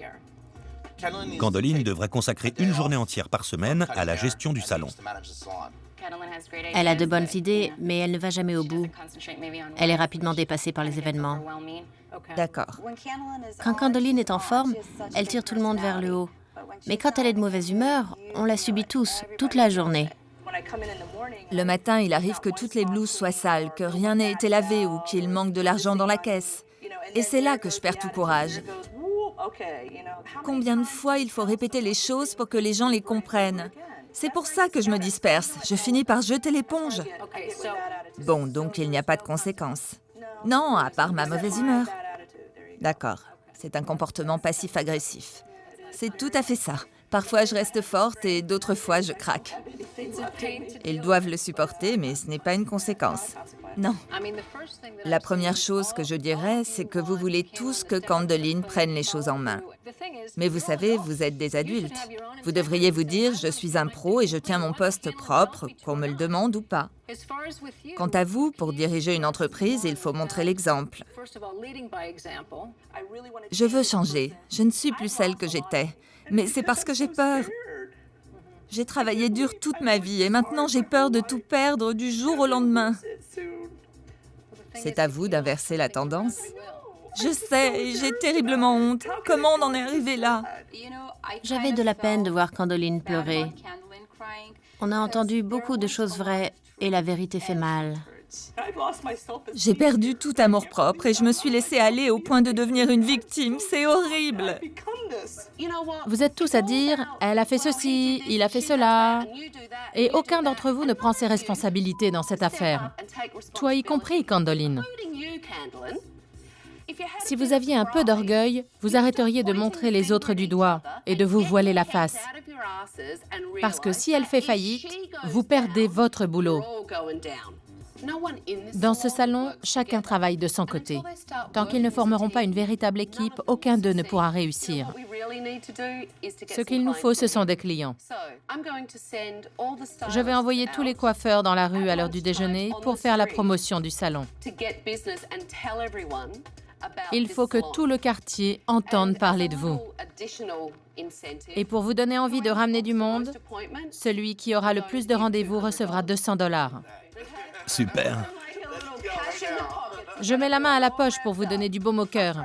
Candoline devrait consacrer une journée entière par semaine à la gestion du salon. Elle a de bonnes idées, mais elle ne va jamais au bout. Elle est rapidement dépassée par les événements. D'accord. Quand Candoline est en forme, elle tire tout le monde vers le haut. Mais quand elle est de mauvaise humeur, on la subit tous, toute la journée. Le matin, il arrive que toutes les blouses soient sales, que rien n'ait été lavé ou qu'il manque de l'argent dans la caisse. Et c'est là que je perds tout courage. Combien de fois il faut répéter les choses pour que les gens les comprennent? C'est pour ça que je me disperse. Je finis par jeter l'éponge. Bon, donc il n'y a pas de conséquences. Non, à part ma mauvaise humeur. D'accord, c'est un comportement passif-agressif. C'est tout à fait ça. Parfois, je reste forte et d'autres fois, je craque. Ils doivent le supporter, mais ce n'est pas une conséquence. Non. La première chose que je dirais, c'est que vous voulez tous que Candoline prenne les choses en main. Mais vous savez, vous êtes des adultes. Vous devriez vous dire, je suis un pro et je tiens mon poste propre, qu'on me le demande ou pas. Quant à vous, pour diriger une entreprise, il faut montrer l'exemple. Je veux changer. Je ne suis plus celle que j'étais. Mais c'est parce que j'ai peur. J'ai travaillé dur toute ma vie et maintenant j'ai peur de tout perdre du jour au lendemain. C'est à vous d'inverser la tendance. Je sais, et j'ai terriblement honte. Comment on en est arrivé là? J'avais de la peine de voir Candoline pleurer. On a entendu beaucoup de choses vraies et la vérité fait mal. J'ai perdu tout amour-propre et je me suis laissée aller au point de devenir une victime. C'est horrible. Vous êtes tous à dire « elle a fait ceci, il a fait cela ». Et aucun d'entre vous ne prend ses responsabilités dans cette affaire. Toi y compris, Candoline. Si vous aviez un peu d'orgueil, vous arrêteriez de montrer les autres du doigt et de vous voiler la face. Parce que si elle fait faillite, vous perdez votre boulot. Dans ce salon, chacun travaille de son côté. Tant qu'ils ne formeront pas une véritable équipe, aucun d'eux ne pourra réussir. Ce qu'il nous faut, ce sont des clients. Je vais envoyer tous les coiffeurs dans la rue à l'heure du déjeuner pour faire la promotion du salon. Il faut que tout le quartier entende parler de vous. Et pour vous donner envie de ramener du monde, celui qui aura le plus de rendez-vous recevra $200. Super. Je mets la main à la poche pour vous donner du baume au cœur.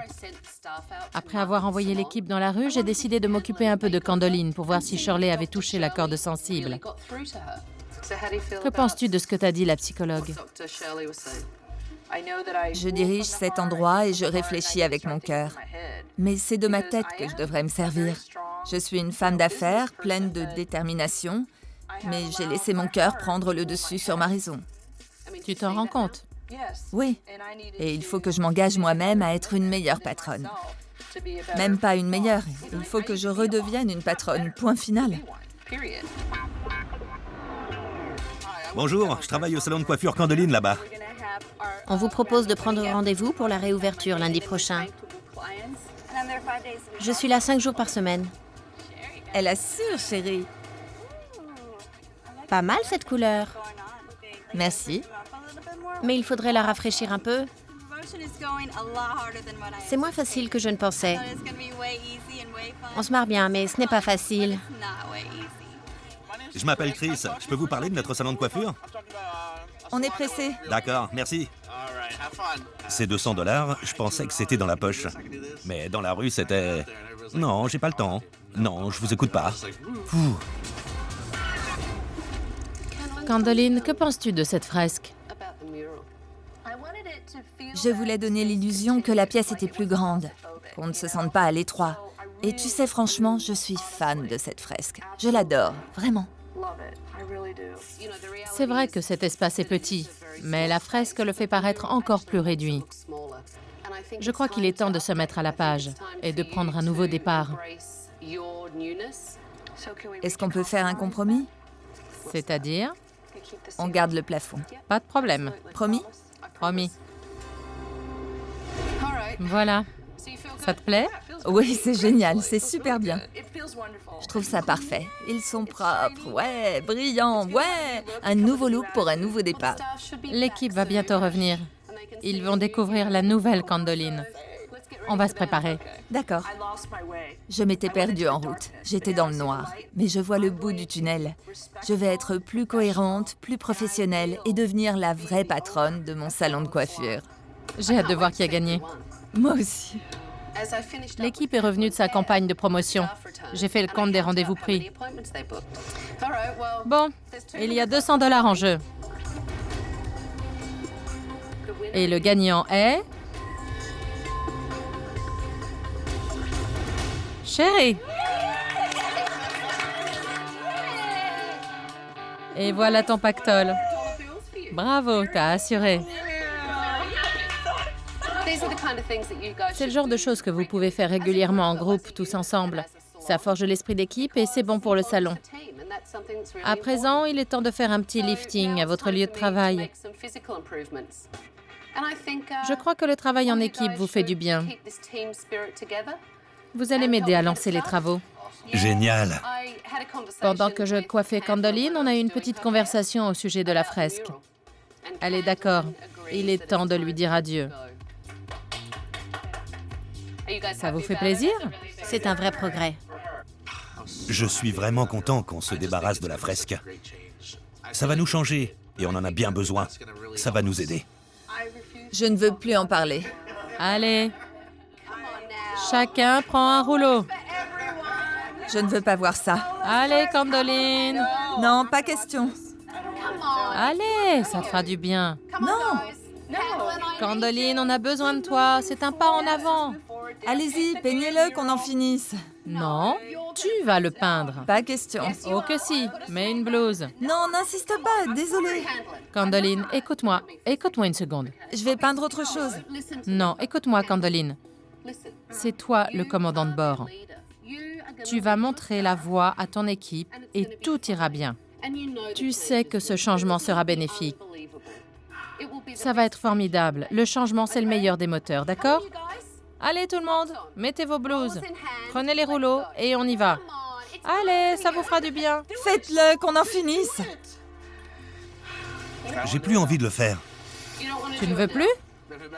Après avoir envoyé l'équipe dans la rue, j'ai décidé de m'occuper un peu de Candoline pour voir si Shirley avait touché la corde sensible. Que penses-tu de ce que t'a dit la psychologue? Je dirige cet endroit et je réfléchis avec mon cœur. Mais c'est de ma tête que je devrais me servir. Je suis une femme d'affaires, pleine de détermination, mais j'ai laissé mon cœur prendre le dessus sur ma raison. Tu t'en rends compte? Oui, et il faut que je m'engage moi-même à être une meilleure patronne. Même pas une meilleure, il faut que je redevienne une patronne, point final. Bonjour, je travaille au salon de coiffure Candoline là-bas. On vous propose de prendre rendez-vous pour la réouverture lundi prochain. Je suis là 5 jours par semaine. Elle assure, chérie. Pas mal cette couleur. Merci. Mais il faudrait la rafraîchir un peu. C'est moins facile que je ne pensais. On se marre bien, mais ce n'est pas facile. Je m'appelle Chris. Je peux vous parler de notre salon de coiffure? On est pressé. D'accord, merci. Ces $200, je pensais que c'était dans la poche. Mais dans la rue, c'était... Non, j'ai pas le temps. Non, je vous écoute pas. Ouh. Candoline, que penses-tu de cette fresque? Je voulais donner l'illusion que la pièce était plus grande, qu'on ne se sente pas à l'étroit. Et tu sais, franchement, je suis fan de cette fresque. Je l'adore, vraiment. C'est vrai que cet espace est petit, mais la fresque le fait paraître encore plus réduit. Je crois qu'il est temps de se mettre à la page et de prendre un nouveau départ. Est-ce qu'on peut faire un compromis? C'est-à-dire? On garde le plafond. Pas de problème. Promis? Promis. Voilà. Ça te plaît? Oui, c'est génial, c'est super bien. Je trouve ça parfait. Ils sont propres, ouais, brillants, ouais. Un nouveau look pour un nouveau départ. L'équipe va bientôt revenir. Ils vont découvrir la nouvelle Candoline. On va se préparer. D'accord. Je m'étais perdue en route. J'étais dans le noir. Mais je vois le bout du tunnel. Je vais être plus cohérente, plus professionnelle et devenir la vraie patronne de mon salon de coiffure. J'ai hâte de voir qui a gagné. Moi aussi. L'équipe est revenue de sa campagne de promotion. J'ai fait le compte des rendez-vous pris. Bon, il y a $200 en jeu. Et le gagnant est... Chérie. Et voilà ton pactole. Bravo, t'as assuré. C'est le genre de choses que vous pouvez faire régulièrement en groupe, tous ensemble. Ça forge l'esprit d'équipe et c'est bon pour le salon. À présent, il est temps de faire un petit lifting à votre lieu de travail. Je crois que le travail en équipe vous fait du bien. Vous allez m'aider à lancer les travaux. Génial. Pendant que je coiffais Candoline, on a eu une petite conversation au sujet de la fresque. Elle est d'accord. Il est temps de lui dire adieu. Ça vous fait plaisir? C'est un vrai progrès. Je suis vraiment content qu'on se débarrasse de la fresque. Ça va nous changer et on en a bien besoin. Ça va nous aider. Je ne veux plus en parler. Allez. Chacun prend un rouleau. Je ne veux pas voir ça. Allez, Candoline. Non, pas question. Allez, ça te fera du bien. Non. Candoline, on a besoin de toi. C'est un pas en avant. Allez-y, peignez-le, qu'on en finisse. Non, tu vas le peindre. Pas question. Oh que si, mets une blouse. Non, n'insiste pas, désolée. Candoline, écoute-moi. Écoute-moi une seconde. Je vais peindre autre chose. Non, écoute-moi, Candoline. C'est toi le commandant de bord. Tu vas montrer la voie à ton équipe et tout ira bien. Tu sais que ce changement sera bénéfique. Ça va être formidable. Le changement, c'est le meilleur des moteurs, d'accord? Allez tout le monde, mettez vos blouses. Prenez les rouleaux et on y va. Allez, ça vous fera du bien. Faites-le, qu'on en finisse. J'ai plus envie de le faire. Tu ne veux plus?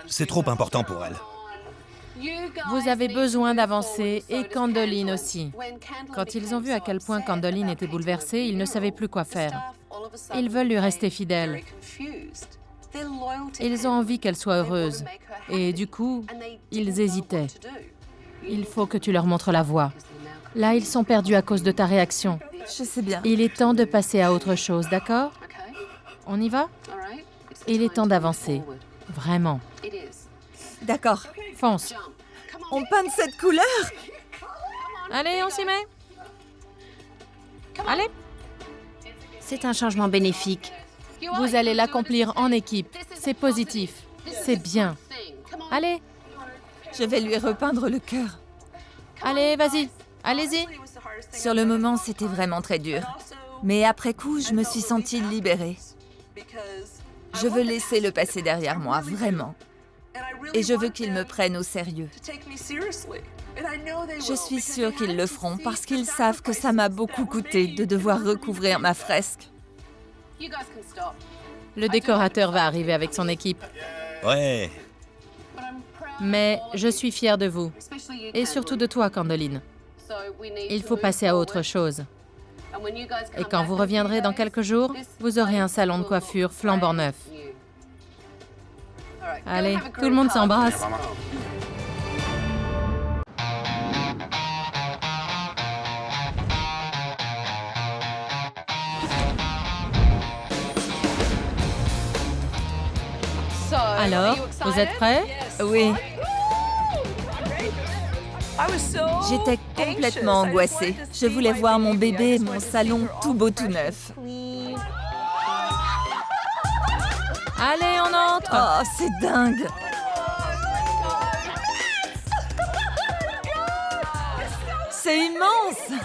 C'est trop important pour elle. Vous avez besoin d'avancer et Candoline aussi. Quand ils ont vu à quel point Candoline était bouleversée, ils ne savaient plus quoi faire. Ils veulent lui rester fidèles. Ils ont envie qu'elle soit heureuse. Et du coup, ils hésitaient. Il faut que tu leur montres la voie. Là, ils sont perdus à cause de ta réaction. Je sais bien. Il est temps de passer à autre chose, d'accord? On y va? Il est temps d'avancer. Vraiment. D'accord. Fonce. On peint cette couleur? Allez, on s'y met. Allez. C'est un changement bénéfique. Vous allez l'accomplir en équipe. C'est positif. C'est bien. Allez, Je vais lui repeindre le cœur. allez, vas-y. Allez-y. Sur le moment, c'était vraiment très dur. Mais après coup, je me suis sentie libérée. Je veux laisser le passé derrière moi, vraiment. Et je veux qu'ils me prennent au sérieux. Je suis sûre qu'ils le feront parce qu'ils savent que ça m'a beaucoup coûté de devoir recouvrir ma fresque. Le décorateur va arriver avec son équipe. Ouais, Mais je suis fière de vous. Et surtout de toi, Candoline. Il faut passer à autre chose. Et quand vous reviendrez dans quelques jours, vous aurez un salon de coiffure flambant neuf. Allez, tout le monde s'embrasse. Alors, vous êtes prêts? Oui. J'étais complètement angoissée. Je voulais voir mon bébé, mon salon tout beau, tout neuf. Allez, on entre. Oh, c'est dingue! C'est immense!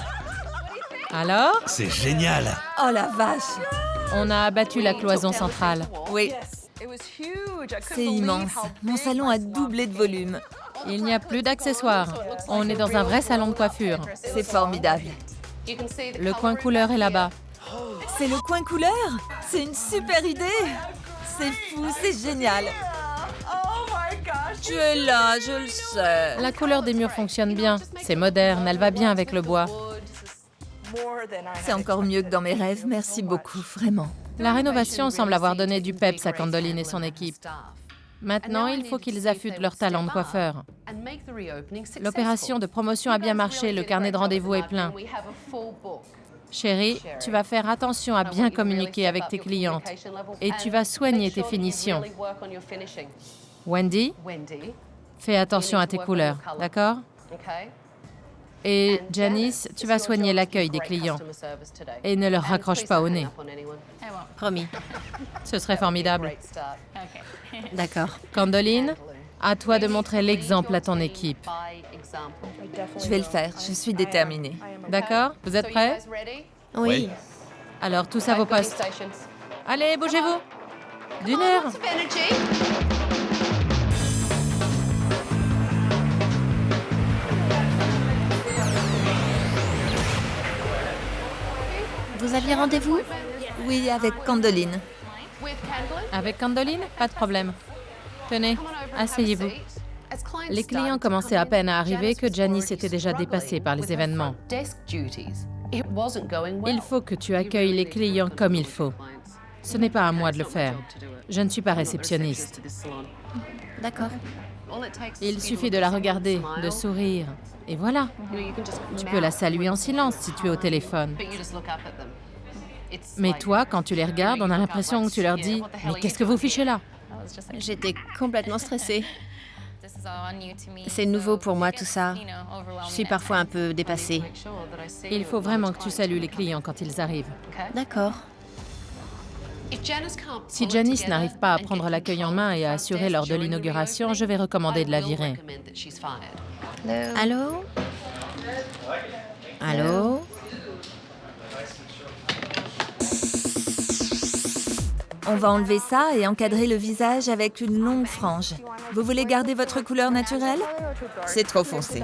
Alors, c'est génial. Oh la vache! on a abattu la cloison centrale. Oui, c'est immense. Mon salon a doublé de volume. Il n'y a plus d'accessoires. On est dans un vrai salon de coiffure. C'est formidable. Le coin couleur est là-bas. C'est le coin couleur? C'est une super idée! C'est fou, c'est génial! Tu es là, je le sais. La couleur des murs fonctionne bien. C'est moderne, elle va bien avec le bois. C'est encore mieux que dans mes rêves. Merci beaucoup, vraiment. La rénovation semble avoir donné du peps à Candoline et son équipe. Maintenant, il faut qu'ils affûtent leur talent de coiffeur. L'opération de promotion a bien marché, le carnet de rendez-vous est plein. Chérie, tu vas faire attention à bien communiquer avec tes clientes et tu vas soigner tes finitions. Wendy, fais attention à tes couleurs, d'accord? Et Janice, tu vas soigner l'accueil des clients et ne leur raccroche pas au nez. Promis. Ce serait formidable. D'accord. Candoline, à toi de montrer l'exemple à ton équipe. Je vais le faire, je suis déterminée. D'accord? Vous êtes prêts? Oui. Alors, tous à vos postes. Allez, bougez-vous. D'une heure. Vous aviez rendez-vous? Oui, avec Candoline. Avec Candoline? Pas de problème. Tenez, asseyez-vous. Les clients commençaient à peine à arriver que Janice était déjà dépassée par les événements. Il faut que tu accueilles les clients comme il faut. Ce n'est pas à moi de le faire. Je ne suis pas réceptionniste. D'accord. Il suffit de la regarder, de sourire. Et voilà. Tu peux la saluer en silence si tu es au téléphone. Mais toi, quand tu les regardes, on a l'impression que tu leur dis « Mais qu'est-ce que vous fichez là ?» J'étais complètement stressée. C'est nouveau pour moi tout ça. Je suis parfois un peu dépassée. Il faut vraiment que tu salues les clients quand ils arrivent. D'accord. Si Janice n'arrive pas à prendre l'accueil en main et à assurer lors de l'inauguration, je vais recommander de la virer. Allô? Allô? On va enlever ça et encadrer le visage avec une longue frange. Vous voulez garder votre couleur naturelle? C'est trop foncé.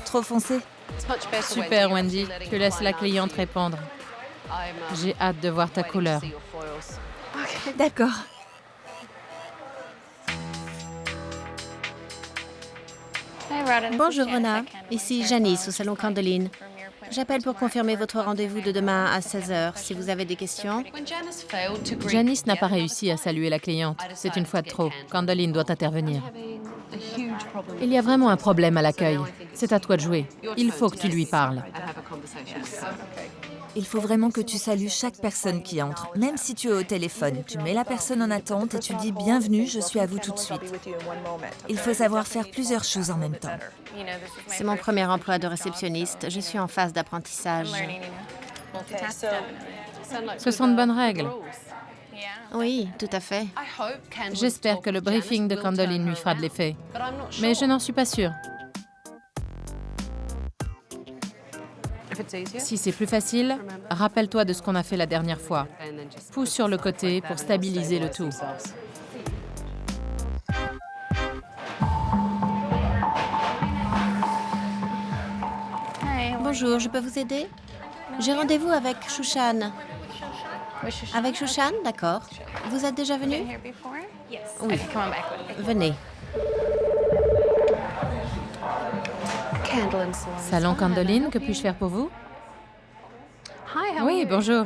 Trop foncé? Super, Wendy. Tu laisses la cliente répondre. J'ai hâte de voir ta couleur. D'accord. Bonjour Rona, ici Janice au salon Candeline. J'appelle pour confirmer votre rendez-vous de demain à 16h si vous avez des questions. Janice n'a pas réussi à saluer la cliente. C'est une fois de trop. Candeline doit intervenir. Il y a vraiment un problème à l'accueil. C'est à toi de jouer. Il faut que tu lui parles. Il faut vraiment que tu salues chaque personne qui entre, même si tu es au téléphone. Tu mets la personne en attente et tu dis « Bienvenue, je suis à vous tout de suite ». Il faut savoir faire plusieurs choses en même temps. C'est mon premier emploi de réceptionniste. Je suis en phase d'apprentissage. Ce sont de bonnes règles. Oui, tout à fait. J'espère que le briefing de Candeline lui fera de l'effet. Mais je n'en suis pas sûre. Si c'est plus facile, rappelle-toi de ce qu'on a fait la dernière fois. Pousse sur le côté pour stabiliser le tout. Bonjour, je peux vous aider? J'ai rendez-vous avec Shushan. Avec Shushan? D'accord. Vous êtes déjà venu? Oui. Venez. Salon Candeline, que puis-je faire pour vous? Oui, bonjour.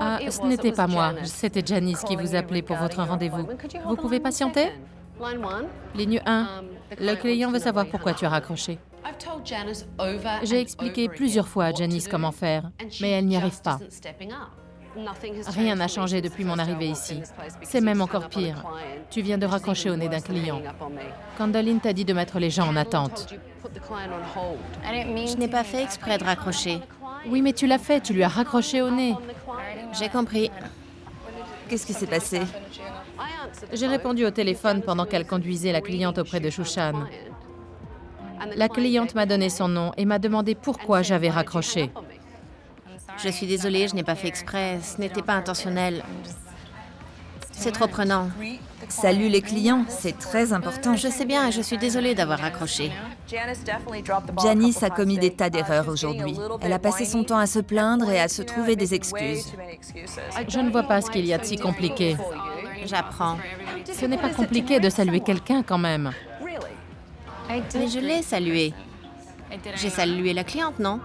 Ah, ce n'était pas moi. C'était Janice qui vous appelait pour votre rendez-vous. Vous pouvez patienter? Ligne 1. Le client veut savoir pourquoi tu as raccroché. J'ai expliqué plusieurs fois à Janice comment faire, mais elle n'y arrive pas. Rien n'a changé depuis mon arrivée ici. C'est même encore pire. Tu viens de raccrocher au nez d'un client. Candeline t'a dit de mettre les gens en attente. Je n'ai pas fait exprès de raccrocher. Oui, mais tu l'as fait, tu lui as raccroché au nez. J'ai compris. Qu'est-ce qui s'est passé? J'ai répondu au téléphone pendant qu'elle conduisait la cliente auprès de Shushan. La cliente m'a donné son nom et m'a demandé pourquoi j'avais raccroché. Je suis désolée, je n'ai pas fait exprès. Ce n'était pas intentionnel. C'est trop prenant. Salut les clients, c'est très important. Je sais bien et je suis désolée d'avoir raccroché. Janice a commis des tas d'erreurs aujourd'hui. Elle a passé son temps à se plaindre et à se trouver des excuses. Je ne vois pas ce qu'il y a de si compliqué. J'apprends. Ce n'est pas compliqué de saluer quelqu'un quand même. Mais je l'ai salué. J'ai salué la cliente, non?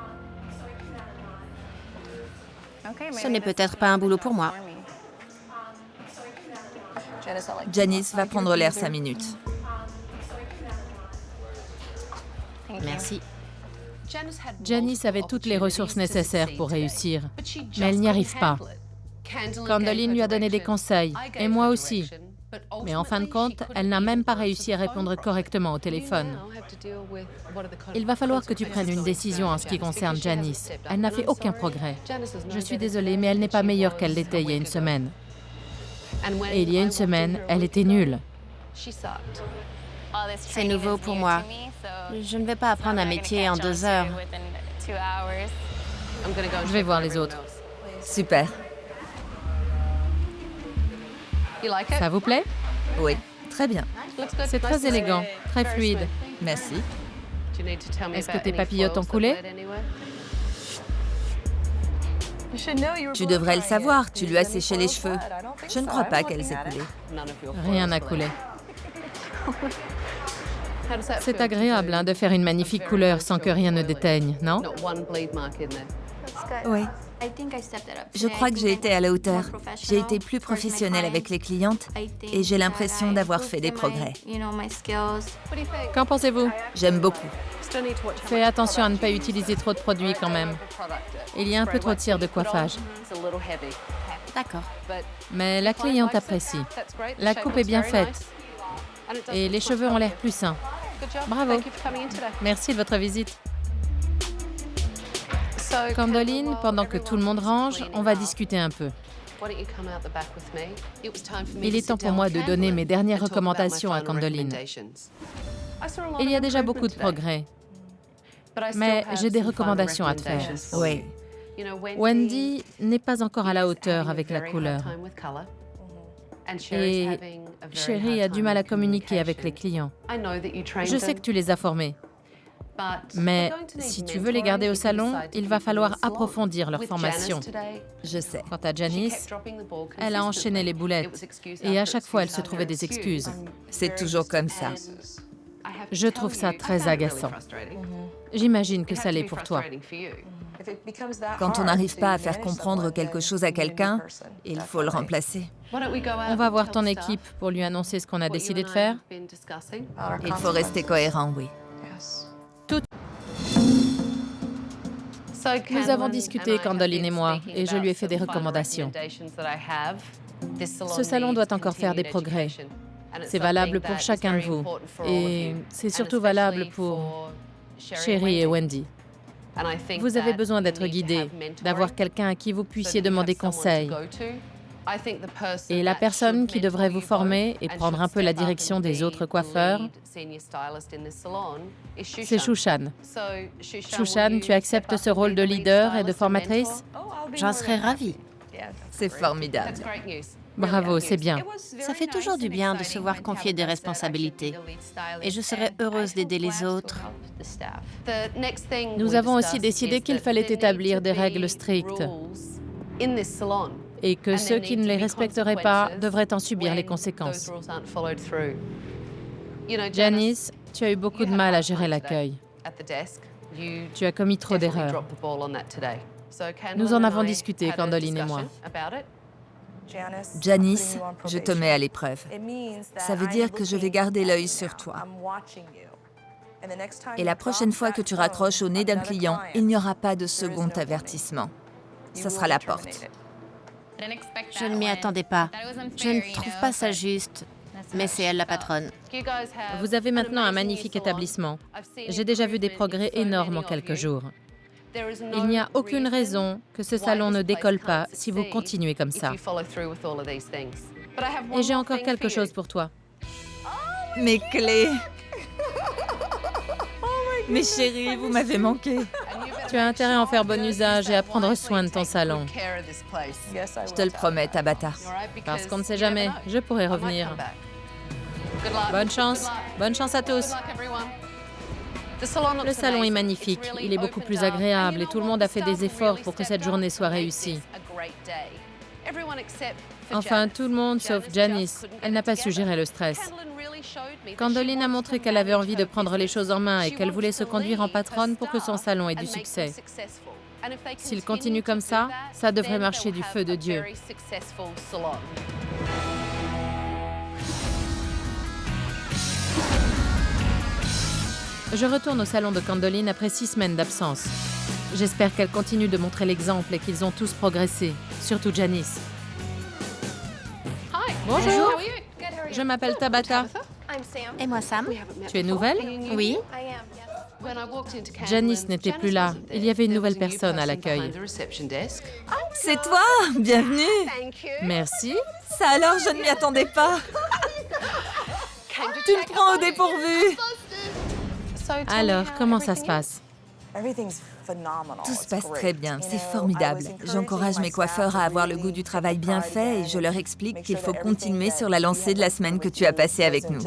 Ce n'est peut-être pas un boulot pour moi. Janice va prendre l'air 5 minutes. Merci. Janice avait toutes les ressources nécessaires pour réussir, mais elle n'y arrive pas. Candeline lui a donné des conseils, et moi aussi. Mais en fin de compte, elle n'a même pas réussi à répondre correctement au téléphone. Il va falloir que tu prennes une décision en ce qui concerne Janice. Elle n'a fait aucun progrès. Je suis désolée, mais elle n'est pas meilleure qu'elle l'était il y a une semaine. Et il y a une semaine, elle était nulle. C'est nouveau pour moi. Je ne vais pas apprendre un métier en 2 heures. Je vais voir les autres. Super. Ça vous plaît? Oui, très bien. C'est très élégant, très fluide. Merci. Est-ce que tes papillotes ont coulé? Tu devrais le savoir, tu lui as séché les cheveux. Je ne crois pas qu'elles aient coulé. Rien n'a coulé. C'est agréable de faire une magnifique couleur sans que rien ne déteigne, non? Oui. Je crois que j'ai été à la hauteur. J'ai été plus professionnelle avec les clientes et j'ai l'impression d'avoir fait des progrès. Qu'en pensez-vous? J'aime beaucoup. Fais attention à ne pas utiliser trop de produits quand même. Il y a un peu trop de cire de coiffage. D'accord. Mais la cliente apprécie. La coupe est bien faite. Et les cheveux ont l'air plus sains. Bravo. Merci de votre visite. Candeline, pendant que tout le monde range, on va discuter un peu. Il est temps pour moi de donner mes dernières recommandations à Candeline. Il y a déjà beaucoup de progrès, mais j'ai des recommandations à te faire. Oui. Wendy n'est pas encore à la hauteur avec la couleur. Et Sherry a du mal à communiquer avec les clients. Je sais que tu les as formés. Mais si tu veux les garder au salon, il va falloir approfondir leur formation. Je sais. Quant à Janice, elle a enchaîné les boulettes et à chaque fois, elle se trouvait des excuses. C'est toujours comme ça. Je trouve ça très agaçant. J'imagine que ça l'est pour toi. Quand on n'arrive pas à faire comprendre quelque chose à quelqu'un, il faut le remplacer. On va voir ton équipe pour lui annoncer ce qu'on a décidé de faire. Il faut rester cohérent, oui. Nous avons discuté, Candoline et moi, et je lui ai fait des recommandations. Ce salon doit encore faire des progrès. C'est valable pour chacun de vous. Et c'est surtout valable pour Sherry et Wendy. Vous avez besoin d'être guidé, d'avoir quelqu'un à qui vous puissiez demander conseil. Et la personne qui devrait vous former et prendre un peu la direction des autres coiffeurs, c'est Shushan. Shushan, tu acceptes ce rôle de leader et de formatrice? J'en serais ravie. C'est formidable. Bravo, c'est bien. Ça fait toujours du bien de se voir confier des responsabilités. Et je serais heureuse d'aider les autres. Nous avons aussi décidé qu'il fallait établir des règles strictes et que ceux qui ne les respecteraient pas devraient en subir les conséquences. Janice, tu as eu beaucoup de mal à gérer l'accueil. Tu as commis trop d'erreurs. Nous en avons discuté, Candoline et moi. Janice, je te mets à l'épreuve. Ça veut dire que je vais garder l'œil sur toi. Et la prochaine fois que tu raccroches au nez d'un client, il n'y aura pas de second avertissement. Ça sera la porte. Je ne m'y attendais pas. Je ne trouve pas ça juste, mais c'est elle la patronne. Vous avez maintenant un magnifique établissement. J'ai déjà vu des progrès énormes en quelques jours. Il n'y a aucune raison que ce salon ne décolle pas si vous continuez comme ça. Et j'ai encore quelque chose pour toi. Mes clés. Mes chéris, vous m'avez manqué. Tu as intérêt à en faire bon usage et à prendre soin de ton salon. Je te le promets, Tabata. Parce qu'on ne sait jamais, je pourrais revenir. Bonne chance à tous. Le salon est magnifique, il est beaucoup plus agréable et tout le monde a fait des efforts pour que cette journée soit réussie. Enfin, tout le monde sauf Janice. Elle n'a pas su gérer le stress. Candoline a montré qu'elle avait envie de prendre les choses en main et qu'elle voulait se conduire en patronne pour que son salon ait du succès. S'il continue comme ça devrait marcher du feu de Dieu. Je retourne au salon de Candoline après 6 semaines d'absence. J'espère qu'elle continue de montrer l'exemple et qu'ils ont tous progressé, surtout Janice. Bonjour, je m'appelle Tabata. Et moi, Sam? Tu es nouvelle? Oui. Janice n'était plus là. Il y avait une nouvelle personne à l'accueil. C'est toi? Bienvenue. Merci. Ça alors, je ne m'y attendais pas. Tu me prends au dépourvu. Alors, comment ça se passe? Tout se passe très bien, c'est formidable. J'encourage mes coiffeurs à avoir le goût du travail bien fait et je leur explique qu'il faut continuer sur la lancée de la semaine que tu as passée avec nous.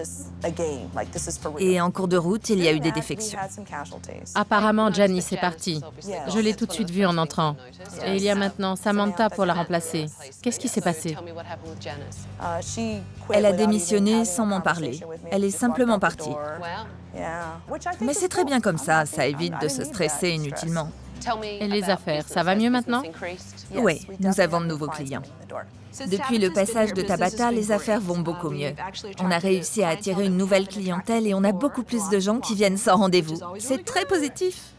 Et en cours de route, il y a eu des défections. Apparemment, Janice est partie. Je l'ai tout de suite vue en entrant. Et il y a maintenant Samantha pour la remplacer. Qu'est-ce qui s'est passé? Elle a démissionné sans m'en parler. Elle est simplement partie. Mais c'est très bien comme ça évite de se stresser inutilement. Et les affaires, ça va mieux maintenant? Oui, nous avons de nouveaux clients. Depuis le passage de Tabata, les affaires vont beaucoup mieux. On a réussi à attirer une nouvelle clientèle et on a beaucoup plus de gens qui viennent sans rendez-vous. C'est très positif.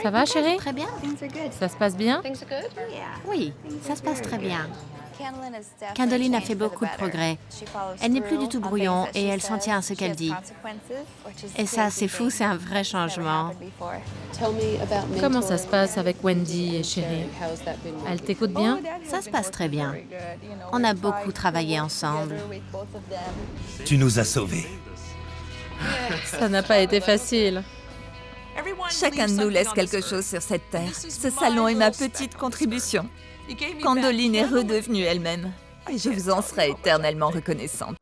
Ça va, chérie? Très bien. Ça se passe bien? Oui, ça se passe très bien. Candoline a fait beaucoup de progrès. Elle n'est plus du tout brouillon et elle s'en tient à ce qu'elle dit. Et ça, c'est fou, c'est un vrai changement. Comment ça se passe avec Wendy et Sherry? Elle t'écoute bien? Ça se passe très bien. On a beaucoup travaillé ensemble. Tu nous as sauvés. Ça n'a pas été facile. Chacun de nous laisse quelque chose sur cette terre. Ce salon est ma petite contribution. Gwendoline est redevenue elle-même. Et je vous en serai éternellement reconnaissante.